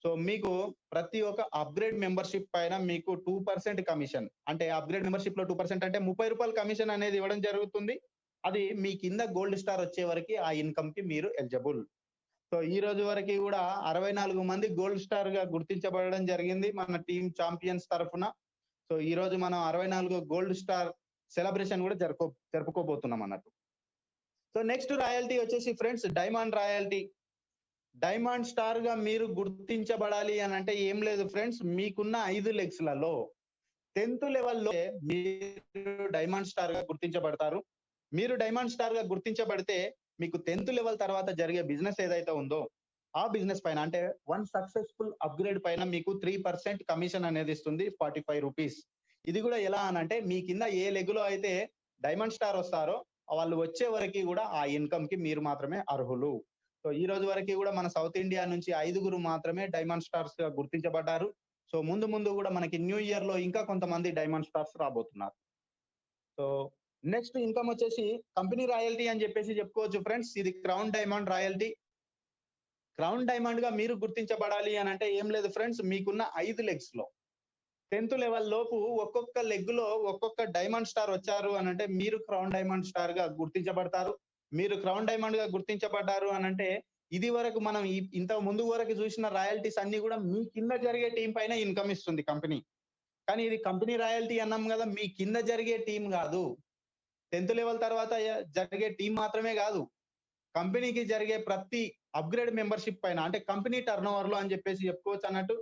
సో, మీకు ప్రతి ఒక్క అప్‌గ్రేడ్ మెంబర్‌షిప్ పైన మీకు 2% కమిషన్. అంటే అప్‌గ్రేడ్ మెంబర్‌షిప్‌లో 2% అంటే రూ. 30 కమిషన్ అనేది ఇవ్వడం జరుగుతుంది. అది మీ కింద గోల్డ్ స్టార్ వచ్చే వరకి ఆ ఇన్‌కమ్‌కి మీరు ఎలిజిబుల్. సో, ఈ రోజు వరకి గూడా 64 మంది గోల్డ్ స్టార్‌గా గుర్తించబడడం జరిగింది మన టీమ్ చాంపియన్స్ తరఫున. సో, ఈ రోజు మనం 64 గోల్డ్ స్టార్ సెలబ్రేషన్ గూడా జరుపుకోబోతున్నాం అన్నట్టు. సో, నెక్స్ట్ రాయల్టీ వచ్చేసి ఫ్రెండ్స్ డైమండ్ రాయల్టీ. డైమండ్ స్టార్‌గా మీరు గుర్తించబడాలి అనంటే ఏం లేదు ఫ్రెండ్స్. మీకున్న 5 లెగ్స్‌లలో 10థ్ లెవెల్‌లో మీరు డైమండ్ స్టార్‌గా గుర్తించబడతారు. మీరు డైమండ్ స్టార్‌గా గుర్తించబడితే మీకు 10థ్ లెవెల్ తర్వాత జరిగే బిజినెస్ ఏదైతే ఉందో, ఆ బిజినెస్ పైన అంటే 1 సక్సెస్‌ఫుల్ అప్‌గ్రేడ్ పైన మీకు 3% కమిషన్ అనేది ఇస్తుంది. రూ. 45. ఇది గూడా ఎలా అనంటే మీ కింద ఏ లెగ్‌లో అయితే డైమండ్ స్టార్ వస్తారో వాళ్ళు వచ్చే వరకి గూడా ఆ ఇన్‌కమ్‌కి మీరు మాత్రమే అర్హులు. సో, ఈ రోజు వరకి గూడా మన సౌత్ ఇండియా నుంచి ఐదుగురు మాత్రమే డైమండ్ స్టార్స్‌గా గుర్తించబడ్డారు. సో, ముందు ముందు గూడా మనకి న్యూ ఇయర్‌లో ఇంకా కొంతమంది డైమండ్ స్టార్స్ రాబోతున్నారు. సో, నెక్స్ట్ ఇన్‌కమ్ వచ్చేసి కంపెనీ రాయల్టీ అని జెప్పేసి చెప్పుకోవచ్చు ఫ్రెండ్స్. ఇది క్రౌన్ డైమండ్ రాయల్టీ. క్రౌన్ డైమండ్‌గా మీరు గుర్తించబడాలి అనంటే ఏం లేదు ఫ్రెండ్స్. మీకున్న 5 లెగ్స్‌లో 10థ్ లెవెల్ లోపు ఒక్కొక్క లెగ్‌లో ఒక్కొక్క డైమండ్ స్టార్ వచ్చారు అనంటే మీరు క్రౌన్ డైమండ్ స్టార్‌గా గుర్తించబడతారు. మీరు క్రౌన్ డైమండ్‌గా గుర్తించబడ్డారు అనంటే ఇది వరకు మనం ఇంతకు ముందు వరకు చూసిన రాయల్టీస్ అన్నీ గూడా మీ కింద జరిగే టీమ్ పైన ఇన్‌కమ్ ఇస్తుంది కంపెనీ. కానీ ఇది కంపెనీ రాయల్టీ అన్నాం గదా! మీ కింద జరిగే టీమ్ గాదు. 10థ్ లెవెల్ తర్వాత జరిగే టీమ్ మాత్రమే గాదు. కంపెనీకి జరిగే ప్రతి అప్‌గ్రేడ్ మెంబర్‌షిప్ పైన అంటే కంపెనీ టర్నోవర్‌లో అని జెప్పేసి చెప్పుకోవచ్చు అన్నట్టు.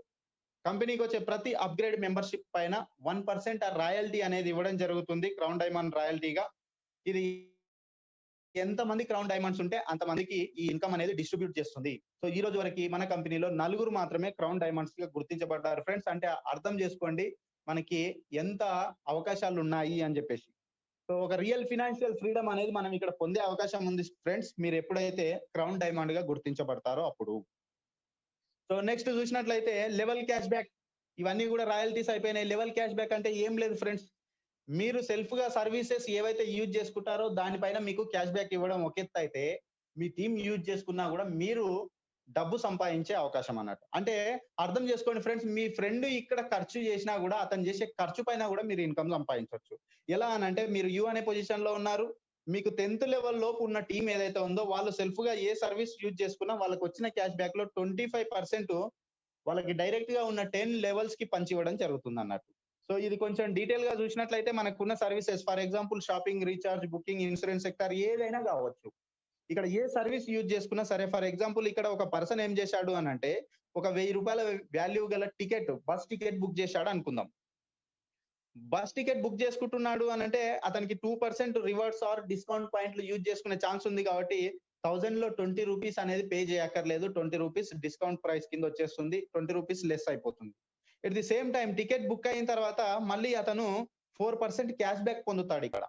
కంపెనీకొచ్చే ప్రతి అప్‌గ్రేడ్ మెంబర్‌షిప్ పైన 1% రాయల్టీ అనేది ఇవ్వడం జరుగుతుంది క్రౌన్ డైమండ్ రాయల్టీగా. ఇది ఎంతమంది క్రౌన్ డైమండ్స్ ఉంటే అంతమందికి ఈ ఇన్‌కమ్ అనేది డిస్ట్రిబ్యూట్ చేస్తుంది. సో, ఈ రోజు వరకి మన కంపెనీలో నలుగురు మాత్రమే క్రౌన్ డైమండ్స్‌గా గుర్తించబడ్డారు ఫ్రెండ్స్. అంటే అర్థం చేసుకోండి మనకి ఎంత అవకాశాలున్నాయి అని జెప్పేసి. సో, ఒక రియల్ ఫినాన్షియల్ ఫ్రీడమ్ అనేది మనం ఇక్కడ పొందే అవకాశం ఉంది ఫ్రెండ్స్. మీరెప్పుడైతే క్రౌన్ డైమండ్‌గా గుర్తించబడతారో అప్పుడు. సో, నెక్స్ట్ చూసినట్లయితే లెవెల్ క్యాష్ బ్యాక్. ఇవన్నీ గూడా రాయల్టీస్ అయిపోయినాయి. లెవెల్ క్యాష్ బ్యాక్ అంటే ఏం లేదు ఫ్రెండ్స్. మీరు సెల్ఫ్‌గా సర్వీసెస్ ఏవైతే యూజ్ చేసుకుంటారో దానిపైన మీకు క్యాష్ బ్యాక్ ఇవ్వడం ఒక ఎత్తయితే, మీ టీమ్ యూజ్ చేసుకున్నా గూడా మీరు డబ్బు సంపాదించే అవకాశం అన్నట్టు. అంటే అర్థం చేసుకోండి ఫ్రెండ్స్, మీ ఫ్రెండ్ ఇక్కడ ఖర్చు చేసినా గూడా అతను చేసే ఖర్చు పైన గూడా మీరు ఇన్‌కమ్ సంపాదించొచ్చు. ఎలా అనంటే మీరు యూ అనే పొజిషన్‌లో ఉన్నారు. మీకు 10th లెవెల్ లోపు ఉన్న టీమ్ ఏదైతే ఉందో వాళ్ళు సెల్ఫ్‌గా ఏ సర్వీస్ యూజ్ చేసుకున్నా వాళ్ళకొచ్చిన క్యాష్ బ్యాక్‌లో 25% వాళ్ళకి డైరెక్ట్‌గా ఉన్న 10 లెవెల్స్‌కి పంచివ్వడం జరుగుతుందన్నట్టు. సో, ఇది కొంచెం డీటెయిల్‌గా చూసినట్లయితే మనకున్న services for example shopping, recharge, booking, insurance sector ఏదైనా కావచ్చు. ఇక్కడ ఏ సర్వీస్ యూజ్ చేసుకున్నా సరే ఫర్ ఎగ్జాంపుల్ ఇక్కడ ఒక పర్సన్ ఏం చేశాడు అనంటే, ఒక రూ. 1000 వాల్యూ గల టికెట్, బస్ టికెట్ బుక్ చేశాడు అనుకుందాం. బస్ టికెట్ బుక్ చేసుకుంటున్నాడు అనంటే అతనికి 2% రివార్డ్స్ ఆర్ డిస్కౌంట్ పాయింట్లు యూజ్ చేసుకునే ఛాన్స్ ఉంది కాబట్టి 1000లో రూ. 20 అనేది పే చేయక్కర్లేదు. రూ. 20 డిస్కౌంట్ ప్రైస్ కింద వచ్చేస్తుంది. రూ. 20 లెస్ అయిపోతుంది. At the same time ticket book అయిన తర్వాత మళ్ళీ అతను 4% క్యాష్ బ్యాక్ పొందుతాడిక్కడ.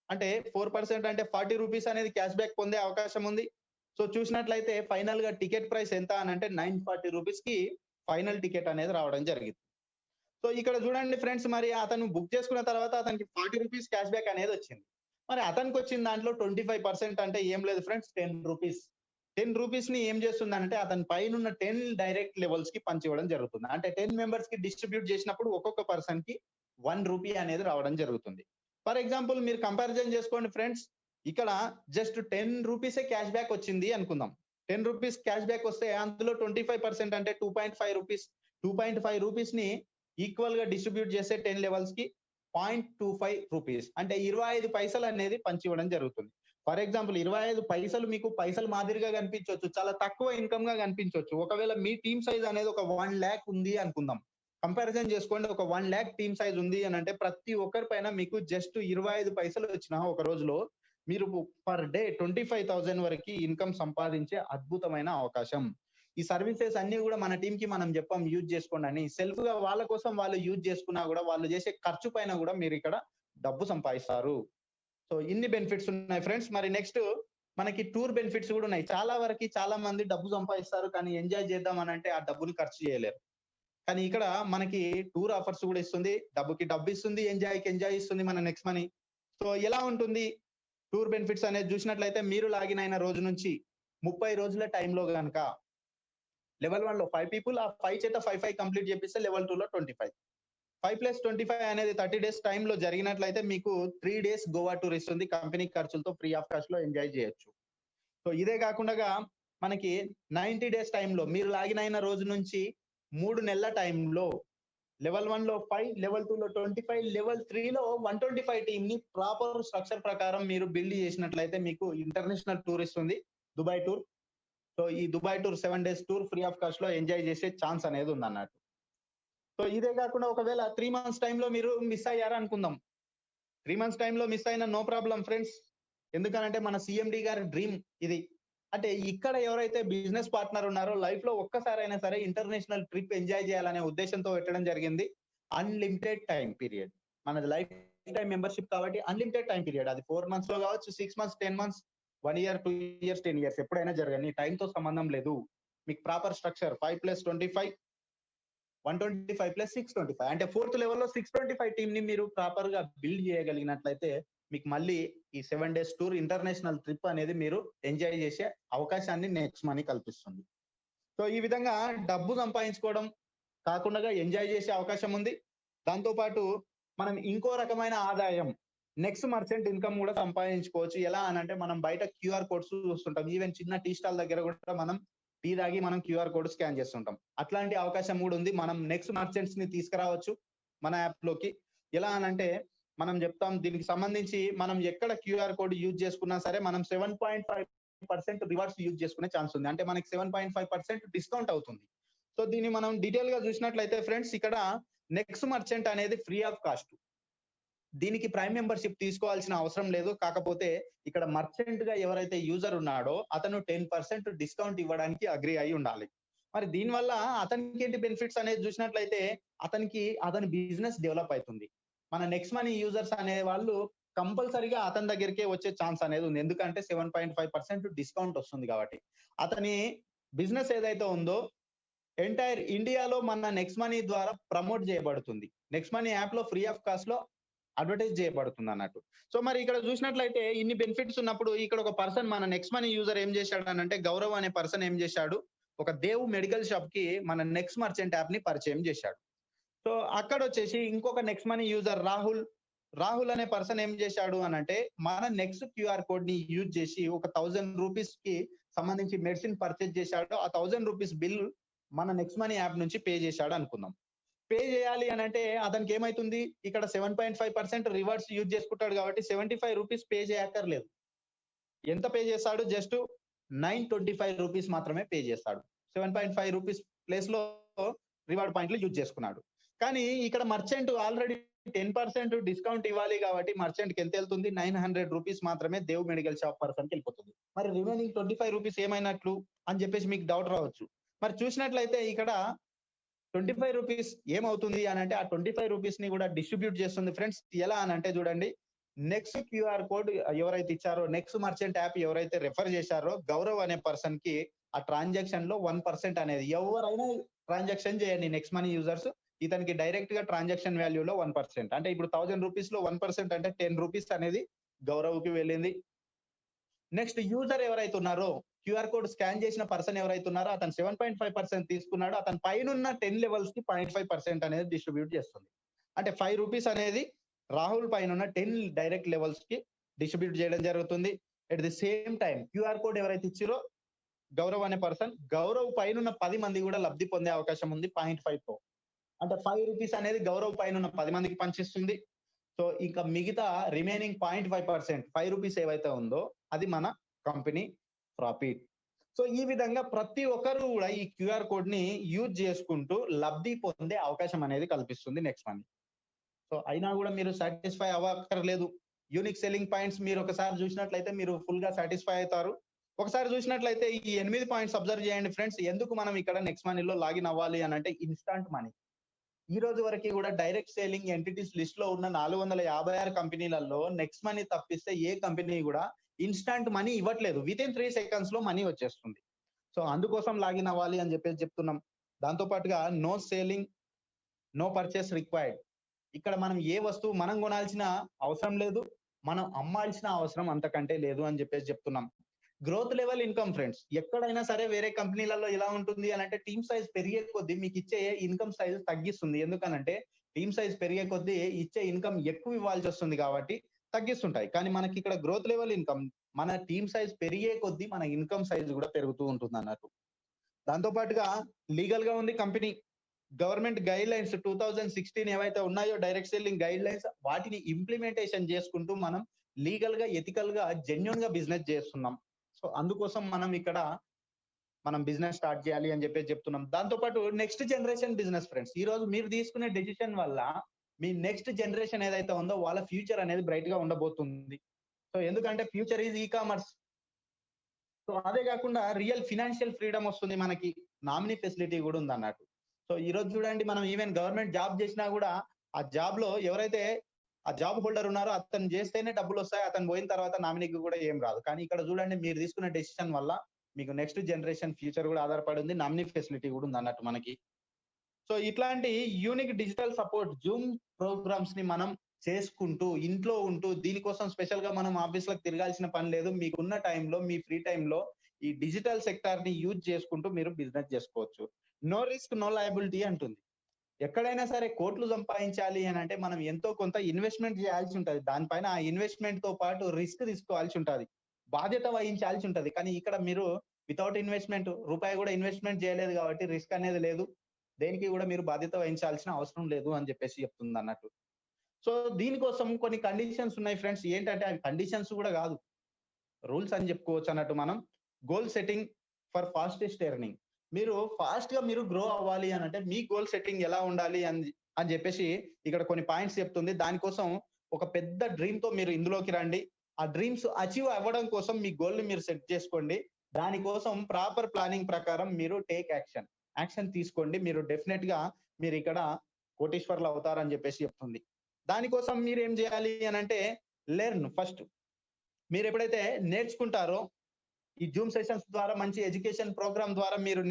అంటే 4% అంటే రూ. 40 అనేది క్యాష్ బ్యాక్ పొందే అవకాశం ఉంది. సో, చూసినట్లయితే ఫైనల్‌గా టికెట్ ప్రైస్ ఎంత అనంటే రూ. 940కి ఫైనల్ టికెట్ అనేది రావడం జరిగింది. సో, ఇక్కడ చూడండి ఫ్రెండ్స్ మరి అతను బుక్ చేసుకున్న తర్వాత అతనికి రూ. 40 క్యాష్ బ్యాక్ అనేదొచ్చింది. మరి అతనికొచ్చిన దాంట్లో 25% అంటే ఏం లేదు ఫ్రెండ్స్ రూ. 10. రూ. 10ని ఏం చేస్తుందనంటే అతని పైనున్న 10 డైరెక్ట్ లెవెల్స్‌కి పంచివ్వడం జరుగుతుంది. అంటే 10 మెంబర్స్‌కి డిస్ట్రిబ్యూట్ చేసినప్పుడు ఒక్కొక్క పర్సన్‌కి రూ. 1 అనేది రావడం జరుగుతుంది. ఫర్ ఎగ్జాంపుల్ మీరు కంపారిజన్ చేసుకోండి ఫ్రెండ్స్. ఇక్కడ జస్ట్ రూ. 10 క్యాష్ బ్యాక్ వచ్చింది అనుకుందాం. రూ. 10 క్యాష్ బ్యాక్ వస్తే అందులో 25% అంటే రూ. 2.5 రూపీస్‌ని ఈక్వల్‌గా డిస్ట్రిబ్యూట్ చేస్తే 10 లెవెల్స్‌కి రూ. 0.25 అంటే 25 పైసలనేది పంచివ్వడం జరుగుతుంది. ఫర్ ఎగ్జాంపుల్ 25 పైసలు మీకు పైసలు మాదిరిగా కనిపించొచ్చు. చాలా తక్కువ ఇన్‌కమ్‌గా కనిపించొచ్చు. ఒకవేళ మీ టీమ్ సైజ్ అనేది ఒక 1,00,000 ఉంది అనుకుందాం. కంపారిజన్ చేసుకోండి. ఒక 1,00,000 టీమ్ సైజ్ ఉంది అనంటే ప్రతి ఒక్కరి పైన మీకు జస్ట్ 25 పైసలు వచ్చినా ఒక రోజులో మీరు పర్ డే 25,000 వరకి ఇన్‌కమ్ సంపాదించే అద్భుతమైన అవకాశం. ఈ సర్వీసెస్ అన్నీ గూడా మన టీమ్‌కి మనం జెప్పం యూజ్ జేసుకోండని. సెల్ఫ్‌గా వాళ్ళ కోసం వాళ్ళు యూజ్ జేసుకున్నా గూడా వాళ్ళు జేసే ఖర్చు పైన గూడా మీరిక్కడ డబ్బు సంపాదిస్తారు. సో, ఇన్ని బెనిఫిట్స్ ఉన్నాయి ఫ్రెండ్స్. మరి నెక్స్ట్ మనకి టూర్ బెనిఫిట్స్ గూడా ఉన్నాయి. చాలా వరకి చాలా మంది డబ్బు సంపాదిస్తారు. కానీ ఎంజాయ్ చేద్దాం అనంటే ఆ డబ్బుని ఖర్చు చేయలేరు. కానీ ఇక్కడ మనకి టూర్ ఆఫర్స్ గూడా ఇస్తుంది. డబ్బుకి డబ్బిస్తుంది. ఎంజాయ్‌కి ఎంజాయ్ ఇస్తుంది మన నెక్స్ట్ మనీ. సో, ఎలా ఉంటుంది టూర్ బెనిఫిట్స్ అనేది జూసినట్లయితే మీరు లాగిన్ అయిన రోజు నుంచి 30 రోజుల టైంలో గనక లెవెల్ 1లో 5 పీపుల్ ఆ 5 చేత 5 కంప్లీట్ చేపిస్తే లెవెల్ 2లో 25. 5+25 అనేది 30 డేస్ టైంలో జరిగినట్లయితే మీకు 3 డేస్ గోవా టూర్ ఇస్తుంది. కంపెనీ ఖర్చులతో ఫ్రీ ఆఫ్ కాస్ట్‌లో ఎంజాయ్ చేయొచ్చు. సో, ఇదే కాకుండగా మనకి 90 డేస్ టైంలో మీరు లాగిన్ అయిన రోజు నుంచి 3 నెలల టైంలో లెవెల్ 1లో 5, లెవెల్ 2లో 25, లెవెల్ 3లో 125 టీమ్‌ని ప్రాపర్ స్ట్రక్చర్ ప్రకారం మీరు బిల్డ్ చేసినట్లయితే మీకు ఇంటర్నేషనల్ టూర్ ఇస్తుంది. Dubai tour. సో, ఈ Dubai tour 7 days tour free of కాస్ట్‌లో ఎంజాయ్ చేసే ఛాన్స్ అనేది ఉందన్నట్టు. సో, ఇదే కాకుండా ఒకవేళ 3 మంత్స్ టైమ్‌లో మీరు మిస్ అయ్యారనుకుందాం. 3 మంత్స్ టైమ్‌లో మిస్ అయిన నో ప్రాబ్లమ్ ఫ్రెండ్స్. ఎందుకనంటే మన సీఎండీ గారి డ్రీమ్ ఇది. అంటే ఇక్కడ ఎవరైతే బిజినెస్ పార్ట్నర్ ఉన్నారో లైఫ్‌లో ఒక్కసారైనా సరే ఇంటర్నేషనల్ ట్రిప్ ఎంజాయ్ చేయాలనే ఉద్దేశ్యంతో పెట్టడం జరిగింది. Unlimited time period. మనది లైఫ్ టైమ్ మెంబర్‌షిప్ కాబట్టి అన్‌లిమిటెడ్ టైమ్ పీరియడ్. అది 4 మంత్స్‌లో కావచ్చు, 6 months, 10 months, 1 year, 2 years, 10 years ఎప్పుడైనా జరగని. టైమ్‌తో సంబంధం లేదు. మీకు ప్రాపర్ స్ట్రక్చర్ 5+25 125+625 అంటే ఫోర్త్ లెవెల్‌లో 625 టీమ్‌ని మీరు ప్రాపర్‌గా బిల్డ్ చేయగలిగినట్లయితే మీకు మళ్ళీ ఈ 7 డేస్ టూర్ ఇంటర్నేషనల్ ట్రిప్ అనేది మీరు ఎంజాయ్ చేసే అవకాశాన్ని నెక్స్ట్ మనీ కల్పిస్తుంది. సో, ఈ విధంగా డబ్బు సంపాదించుకోవడం కాకుండా ఎంజాయ్ చేసే అవకాశం ఉంది. దాంతో పాటు మనం ఇంకో రకమైన ఆదాయం నెక్స్ట్ మర్చెంట్ ఇన్‌కమ్ గూడా సంపాదించుకోవచ్చు. ఎలా అనంటే మనం బయట క్యూఆర్ కోడ్స్ చూస్తుంటాం. ఈవెన్ చిన్న టీ స్టాల్ దగ్గర గూడా మనం టీ తాగి మనం క్యూఆర్ కోడ్ స్కాన్ చేస్తుంటాం. అట్లాంటి అవకాశం గూడా ఉంది. మనం నెక్స్ట్ మర్చెంట్స్‌ని తీసుకురావచ్చు మన యాప్‌లోకి. ఎలా అనంటే మనం చెప్తాం దీనికి సంబంధించి మనం ఎక్కడ క్యూఆర్ కోడ్ యూజ్ చేసుకున్నా సరే మనం 7.5% రివార్డ్స్ యూజ్ చేసుకునే ఛాన్స్ ఉంది. అంటే మనకి 7.5% డిస్కౌంట్ అవుతుంది. సో, దీన్ని మనం డీటెయిల్‌గా చూసినట్లయితే ఫ్రెండ్స్ ఇక్కడ నెక్స్ట్ మర్చెంట్ అనేది ఫ్రీ ఆఫ్ కాస్ట్. దీనికి ప్రైమ్ మెంబర్‌షిప్ తీసుకోవాల్సిన అవసరం లేదు. కాకపోతే ఇక్కడ మర్చెంట్‌గా ఎవరైతే యూజర్ ఉన్నాడో అతను 10% డిస్కౌంట్ ఇవ్వడానికి అగ్రీ అయ్యి ఉండాలి. మరి దీనివల్ల అతనికేంటి బెనిఫిట్స్ అనేది చూసినట్లయితే అతని బిజినెస్ డెవలప్ అయితుంది. మన నెక్స్ట్ మనీ యూజర్స్ అనే వాళ్ళు కంపల్సరీగా అతని దగ్గరికే వచ్చే ఛాన్స్ అనేది ఉంది. ఎందుకంటే 7.5% డిస్కౌంట్ వస్తుంది కాబట్టి. అతని బిజినెస్ ఏదైతే ఉందో ఎంటైర్ ఇండియాలో మన నెక్స్ట్ మనీ ద్వారా ప్రమోట్ చేయబడుతుంది. నెక్స్ట్ మనీ యాప్‌లో ఫ్రీ ఆఫ్ కాస్ట్‌లో అడ్వర్టైజ్ చేయబడుతుందన్నట్టు. సో, మరి ఇక్కడ చూసినట్లయితే ఇన్ని బెనిఫిట్స్ ఉన్నప్పుడు ఇక్కడ ఒక పర్సన్ మన నెక్స్ట్ మనీ యూజర్ ఏం చేశాడనంటే గౌరవ్ అనే పర్సన్ ఏం చేశాడు, ఒక దేవ్ మెడికల్ షాప్‌కి మన నెక్స్ట్ మర్చెంట్ యాప్‌ని పరిచయం చేశాడు. సో, అక్కడొచ్చేసి ఇంకొక next money user Rahul Rahul అనే పర్సన్ ఏం చేశాడు అనంటే మన నెక్స్ట్ క్యూఆర్ కోడ్ ని యూజ్ చేసి ఒక 1000 రూపీస్ కి సంబంధించి మెడిసిన్ పర్చేజ్ చేశాడు. ఆ 1000 రూపీస్ బిల్ మన నెక్స్ట్ మనీ యాప్ నుంచి పే చేశాడు అనుకుందాం. పే చేయాలి అనంటే అతనికి ఏమైతుంది, ఇక్కడ 7.5% రివార్డ్స్ యూజ్ చేసుకుంటాడు కాబట్టి 75 రూపీస్ పే చేయక్కర్లేదు. ఎంత పే చేస్తాడు? జస్ట్ 925 రూపీస్ మాత్రమే పే చేస్తాడు. 7.5 రూపీస్ ప్లేస్ లో రివార్డ్ పాయింట్లు యూజ్ చేసుకున్నాడు. కానీ ఇక్కడ మర్చెంట్ ఆల్రెడీ 10% డిస్కౌంట్ ఇవ్వాలి కాబట్టి మర్చెంట్ కి ఎంత వెళ్తుంది? 900 రూపీస్ మాత్రమే దేవ్ మెడికల్ షాప్ పర్సన్ కి వెళ్ళిపోతుంది. మరి రిమైనింగ్ 25 రూపీస్ ఏమైనట్లు అని చెప్పేసి మీకు డౌట్ రావచ్చు. మరి చూసినట్లయితే ఇక్కడ 25 రూపీస్ ఏమవుతుంది అనంటే ఆ 25 రూపీస్ ని కూడా డిస్ట్రిబ్యూట్ చేస్తుంది ఫ్రెండ్స్. ఎలా అనంటే చూడండి, నెక్స్ట్ క్యూఆర్ కోడ్ ఎవరైతే ఇచ్చారో, నెక్స్ట్ మర్చెంట్ యాప్ ఎవరైతే రెఫర్ చేశారో గౌరవ్ అనే పర్సన్ కి ఆ ట్రాన్సాక్షన్ లో 1% అనేది ఎవరైనా ట్రాన్సాక్షన్ చేయండి నెక్స్ట్ మనీ యూజర్స్, ఇతనికి డైరెక్ట్ గా ట్రాన్సాక్షన్ వాల్యూలో 1%. అంటే ఇప్పుడు 1000 రూపీస్ లో 1% అంటే 10 రూపీస్ అనేది గౌరవ్ కి వెళ్ళింది. నెక్స్ట్ యూజర్ ఎవరైతే ఉన్నారో, క్యూఆర్ కోడ్ స్కాన్ చేసిన పర్సన్ ఎవరైతే ఉన్నారో అతను 7.5% తీసుకున్నాడు. అతని పైన 10 లెవెల్స్ కి 0.5% అనేది డిస్ట్రిబ్యూట్ చేస్తుంది. అంటే 5 రూపీస్ అనేది రాహుల్ పైన 10 డైరెక్ట్ లెవెల్స్ కి డిస్ట్రిబ్యూట్ చేయడం జరుగుతుంది. At the same time QR code ఎవరైతే ఇచ్చిరో గౌరవ్ అనే పర్సన్, గౌరవ్ పైన 10 మంది కూడా లబ్ధి పొందే అవకాశం ఉంది 0.5 తో. అంటే 5 రూపీస్ అనేది గౌరవ్ పైన 10 మందికి పంచిస్తుంది. సో ఇంకా మిగతా రిమైనింగ్ 0.5% 5 రూపీస్ ఏవైతే ఉందో అది మన కంపెనీ ప్రాఫిట్. సో ఈ విధంగా ప్రతి ఒక్కరు కూడా ఈ క్యూఆర్ కోడ్ ని యూజ్ చేసుకుంటూ లబ్ధి పొందే అవకాశం అనేది కల్పిస్తుంది నెక్స్ట్ మనీ. సో అయినా కూడా మీరు సాటిస్ఫై అవ్వక్కర్లేదు. యూనిక్ సెల్లింగ్ పాయింట్స్ మీరు ఒకసారి చూసినట్లయితే మీరు ఫుల్ గా సాటిస్ఫై అవుతారు. ఒకసారి చూసినట్లయితే ఈ 8 పాయింట్స్ అబ్జర్వ్ చేయండి ఫ్రెండ్స్. ఎందుకు మనం ఇక్కడ నెక్స్ట్ మనీలో లాగిన్ అవ్వాలి అని అంటే ఇన్స్టాంట్ మనీ. ఈ రోజు వరకు కూడా డైరెక్ట్ సేలింగ్ ఎంటిటీస్ లిస్ట్ లో ఉన్న 456 కంపెనీలలో నెక్స్ట్ మనీ తప్పిస్తే ఏ కంపెనీ కూడా ఇన్స్టాంట్ మనీ ఇవ్వట్లేదు. విత్ ఇన్ 3 సెకండ్స్ లో మనీ వచ్చేస్తుంది. సో అందుకోసం లాగిన్ అవ్వాలి అని చెప్పేసి చెప్తున్నాం. దాంతో పాటుగా no selling, no purchase required. ఇక్కడ మనం ఏ వస్తువు మనం కొనాల్సిన అవసరం లేదు, మనం అమ్మాల్సిన అవసరం అంతకంటే లేదు అని చెప్పేసి చెప్తున్నాం. గ్రోత్ లెవెల్ ఇన్కమ్ ఫ్రెండ్స్, ఎక్కడైనా సరే వేరే కంపెనీలలో ఎలా ఉంటుంది అని అంటే టీమ్ సైజ్ పెరిగే కొద్దీ మీకు ఇచ్చే ఇన్కమ్ సైజ్ తగ్గిస్తుంది. ఎందుకనంటే టీమ్ సైజ్ పెరిగే కొద్దీ ఇచ్చే ఇన్కమ్ ఎక్కువ ఇవ్వాల్సి వస్తుంది కాబట్టి తగ్గిస్తుంటాయి. కానీ మనకి ఇక్కడ గ్రోత్ లెవెల్ ఇన్కమ్, మన టీమ్ సైజ్ పెరిగే కొద్దీ మన ఇన్కమ్ సైజ్ కూడా పెరుగుతూ ఉంటుంది అన్నట్టు. దాంతో పాటుగా లీగల్ గా ఉంది కంపెనీ. గవర్నమెంట్ గైడ్ లైన్స్ 2016 ఏవైతే ఉన్నాయో డైరెక్ట్ సెల్లింగ్ గైడ్ లైన్స్, వాటిని ఇంప్లిమెంటేషన్ చేసుకుంటూ మనం లీగల్ గా, ఎథికల్ గా, జెన్యూన్ గా బిజినెస్ చేస్తున్నాం. సో అందుకోసం మనం బిజినెస్ స్టార్ట్ చేయాలి అని చెప్పేసి చెప్తున్నాం. దాంతో పాటు నెక్స్ట్ జనరేషన్ బిజినెస్ ఫ్రెండ్స్, ఈ రోజు మీరు తీసుకునే డెసిషన్ వల్ల మీ నెక్స్ట్ జనరేషన్ ఏదైతే ఉందో వాళ్ళ ఫ్యూచర్ అనేది బ్రైట్ గా ఉండబోతుంది. సో ఎందుకంటే future is e commerce. So అదే కాకుండా రియల్ ఫినాన్షియల్ ఫ్రీడమ్ వస్తుంది మనకి. నామినీ ఫెసిలిటీ కూడా ఉంది అన్నట్టు. సో ఈ రోజు చూడండి, మనం ఈవెన్ గవర్నమెంట్ జాబ్ చేసినా కూడా ఆ జాబ్ లో ఎవరైతే ఆ జాబ్ హోల్డర్ ఉన్నారో అతను చేస్తేనే డబ్బులు వస్తాయి. అతను పోయిన తర్వాత నామినీకి కూడా ఏం రాదు. కానీ ఇక్కడ చూడండి, మీరు తీసుకున్న డెసిషన్ వల్ల మీకు నెక్స్ట్ జనరేషన్ ఫ్యూచర్ కూడా ఆధారపడి ఉంది. నామినీ ఫెసిలిటీ కూడా ఉంది అన్నట్టు మనకి. సో ఇట్లాంటి unique digital support Zoom programs ని మనం చేసుకుంటూ ఇంట్లో ఉంటూ, దీనికోసం స్పెషల్ గా మనం ఆఫీస్లకు తిరగాల్సిన పని లేదు. మీకున్న టైంలో, మీ ఫ్రీ టైంలో ఈ డిజిటల్ సెక్టార్ ని యూజ్ చేసుకుంటూ మీరు బిజినెస్ చేసుకోవచ్చు. నో రిస్క్ నో లయబిలిటీ అంటుంది. ఎక్కడైనా సరే కోట్లు సంపాదించాలి అని అంటే మనం ఎంతో కొంత ఇన్వెస్ట్మెంట్ చేయాల్సి ఉంటది. దానిపైన ఆ ఇన్వెస్ట్మెంట్ తో పాటు రిస్క్ తీసుకోవాల్సి ఉంటది, బాధ్యత వహించాల్సి ఉంటది. కానీ ఇక్కడ మీరు వితౌట్ ఇన్వెస్ట్మెంట్ రూపాయి కూడా ఇన్వెస్ట్మెంట్ చేయలేదు కాబట్టి రిస్క్ అనేది లేదు. దేనికి కూడా మీరు బాధ్యత వహించాల్సిన అవసరం లేదు అని చెప్పేసి చెప్తుంది అన్నట్టు. సో దీనికోసం కొన్ని కండిషన్స్ ఉన్నాయి ఫ్రెండ్స్. ఏంటంటే అవి కండిషన్స్ కూడా కాదు, రూల్స్ అని చెప్పుకోవచ్చు అన్నట్టు. మనం goal setting for fastest earning. మీరు ఫాస్ట్ గా మీరు గ్రో అవ్వాలి అని అంటే మీ గోల్ సెట్టింగ్ ఎలా ఉండాలి అని చెప్పేసి ఇక్కడ కొన్ని పాయింట్స్ చెప్తుంది. దానికోసం ఒక పెద్ద డ్రీమ్ తో మీరు ఇందులోకి రండి. ఆ డ్రీమ్స్ అచీవ్ అవ్వడం కోసం మీ గోల్ ని మీరు సెట్ చేసుకోండి. దానికోసం ప్రాపర్ ప్లానింగ్ ప్రకారం మీరు టేక్ యాక్షన్ తీసుకోండి. మీరు డెఫినెట్ గా మీరు ఇక్కడ కోటీశ్వర్లు అవుతారని చెప్పేసి చెప్తుంది. దానికోసం మీరు ఏం చేయాలి అని అంటే లెర్న్ ఫస్ట్. మీరు ఎప్పుడైతే నేర్చుకుంటారో ఈ జూమ్ సెషన్స్ ద్వారా, మంచి ఎడ్యుకేషన్ ప్రోగ్రామ్ ద్వారా మీరు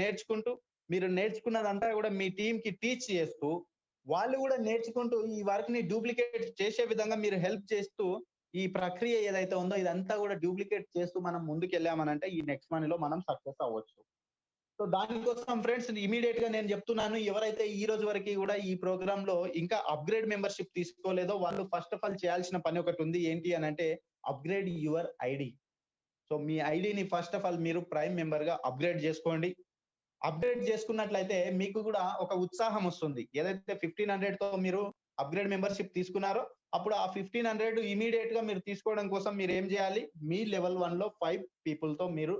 నేర్చుకున్నదంతా కూడా మీ టీమ్ కి టీచ్ చేస్తూ, వాళ్ళు కూడా నేర్చుకుంటూ ఈ వర్క్ ని డూప్లికేట్ చేసే విధంగా మీరు హెల్ప్ చేస్తూ, ఈ ప్రక్రియ ఏదైతే ఉందో ఇదంతా కూడా డూప్లికేట్ చేస్తూ మనం ముందుకు వెళ్ళామనంటే ఈ నెక్స్ట్ మనీలో మనం సక్సెస్ అవ్వచ్చు. సో దానికోసం ఫ్రెండ్స్ ఇమీడియట్ గా నేను చెప్తున్నాను, ఎవరైతే ఈ రోజు వరకు కూడా ఈ ప్రోగ్రామ్ లో ఇంకా అప్గ్రేడ్ మెంబర్షిప్ తీసుకోలేదో వాళ్ళు ఫస్ట్ ఆఫ్ ఆల్ చేయాల్సిన పని ఒకటి ఉంది. ఏంటి అని అంటే అప్గ్రేడ్ యువర్ ఐడి. సో మీ ఐడిని ఫస్ట్ ఆఫ్ ఆల్ మీరు ప్రైమ్ మెంబర్ గా అప్గ్రేడ్ చేసుకోండి. అప్గ్రేడ్ చేసుకున్నట్లయితే మీకు కూడా ఒక ఉత్సాహం వస్తుంది. ఏదైతే 1500 తో మీరు అప్గ్రేడ్ మెంబర్షిప్ తీసుకున్నారో అప్పుడు ఆ 1500 ఇమీడియట్ గా మీరు తీసుకోవడం కోసం మీరు ఏం చేయాలి, మీ లెవెల్ 1 లో 5 పీపుల్ తో మీరు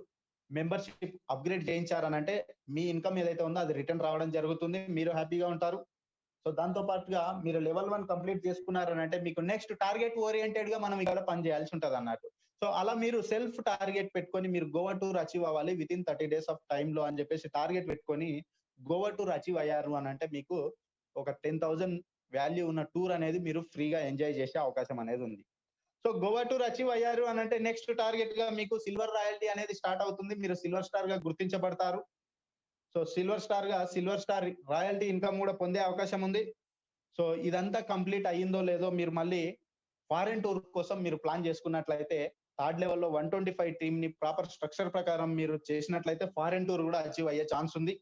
మెంబర్షిప్ అప్గ్రేడ్ చేయించారనంటే మీ ఇన్కమ్ ఏదైతే ఉందో అది రిటర్న్ రావడం జరుగుతుంది. మీరు హ్యాపీగా ఉంటారు. సో దాంతో పాటుగా మీరు లెవెల్ 1 కంప్లీట్ చేసుకున్నారనంటే మీకు నెక్స్ట్ టార్గెట్ ఓరియెంటెడ్ గా మనం ఇక్కడ పని చేయాల్సి ఉంటది అన్నట్టు. సో అలా మీరు సెల్ఫ్ టార్గెట్ పెట్టుకొని మీరు గోవా టూర్ అచీవ్ అవ్వాలి వితిన్ 30 డేస్ ఆఫ్ టైమ్ లో అని చెప్పేసి టార్గెట్ పెట్టుకొని గోవా టూర్ అచీవ్ అయ్యారు అని అంటే మీకు ఒక 10,000 వాల్యూ ఉన్న టూర్ అనేది మీరు ఫ్రీగా ఎంజాయ్ చేసే అవకాశం అనేది ఉంది. సో గోవా టూర్ అచీవ్ అయ్యారు అని అంటే నెక్స్ట్ టార్గెట్ గా మీకు సిల్వర్ రాయల్టీ అనేది స్టార్ట్ అవుతుంది. మీరు సిల్వర్ స్టార్ గా గుర్తించబడతారు. So silver star royalty income కూడా పొందే అవకాశం ఉంది. సో ఇదంతా కంప్లీట్ అయ్యిందో లేదో మీరు మళ్ళీ ఫారెన్ టూర్ కోసం మీరు ప్లాన్ చేసుకున్నట్లయితే థర్డ్ లెవెల్లో 125 టీమ్ ని ప్రాపర్ స్ట్రక్చర్ ప్రకారం మీరు చేసినట్లయితే ఫారెన్ టూర్ కూడా అచీవ్ అయ్యే ఛాన్స్ ఉంది.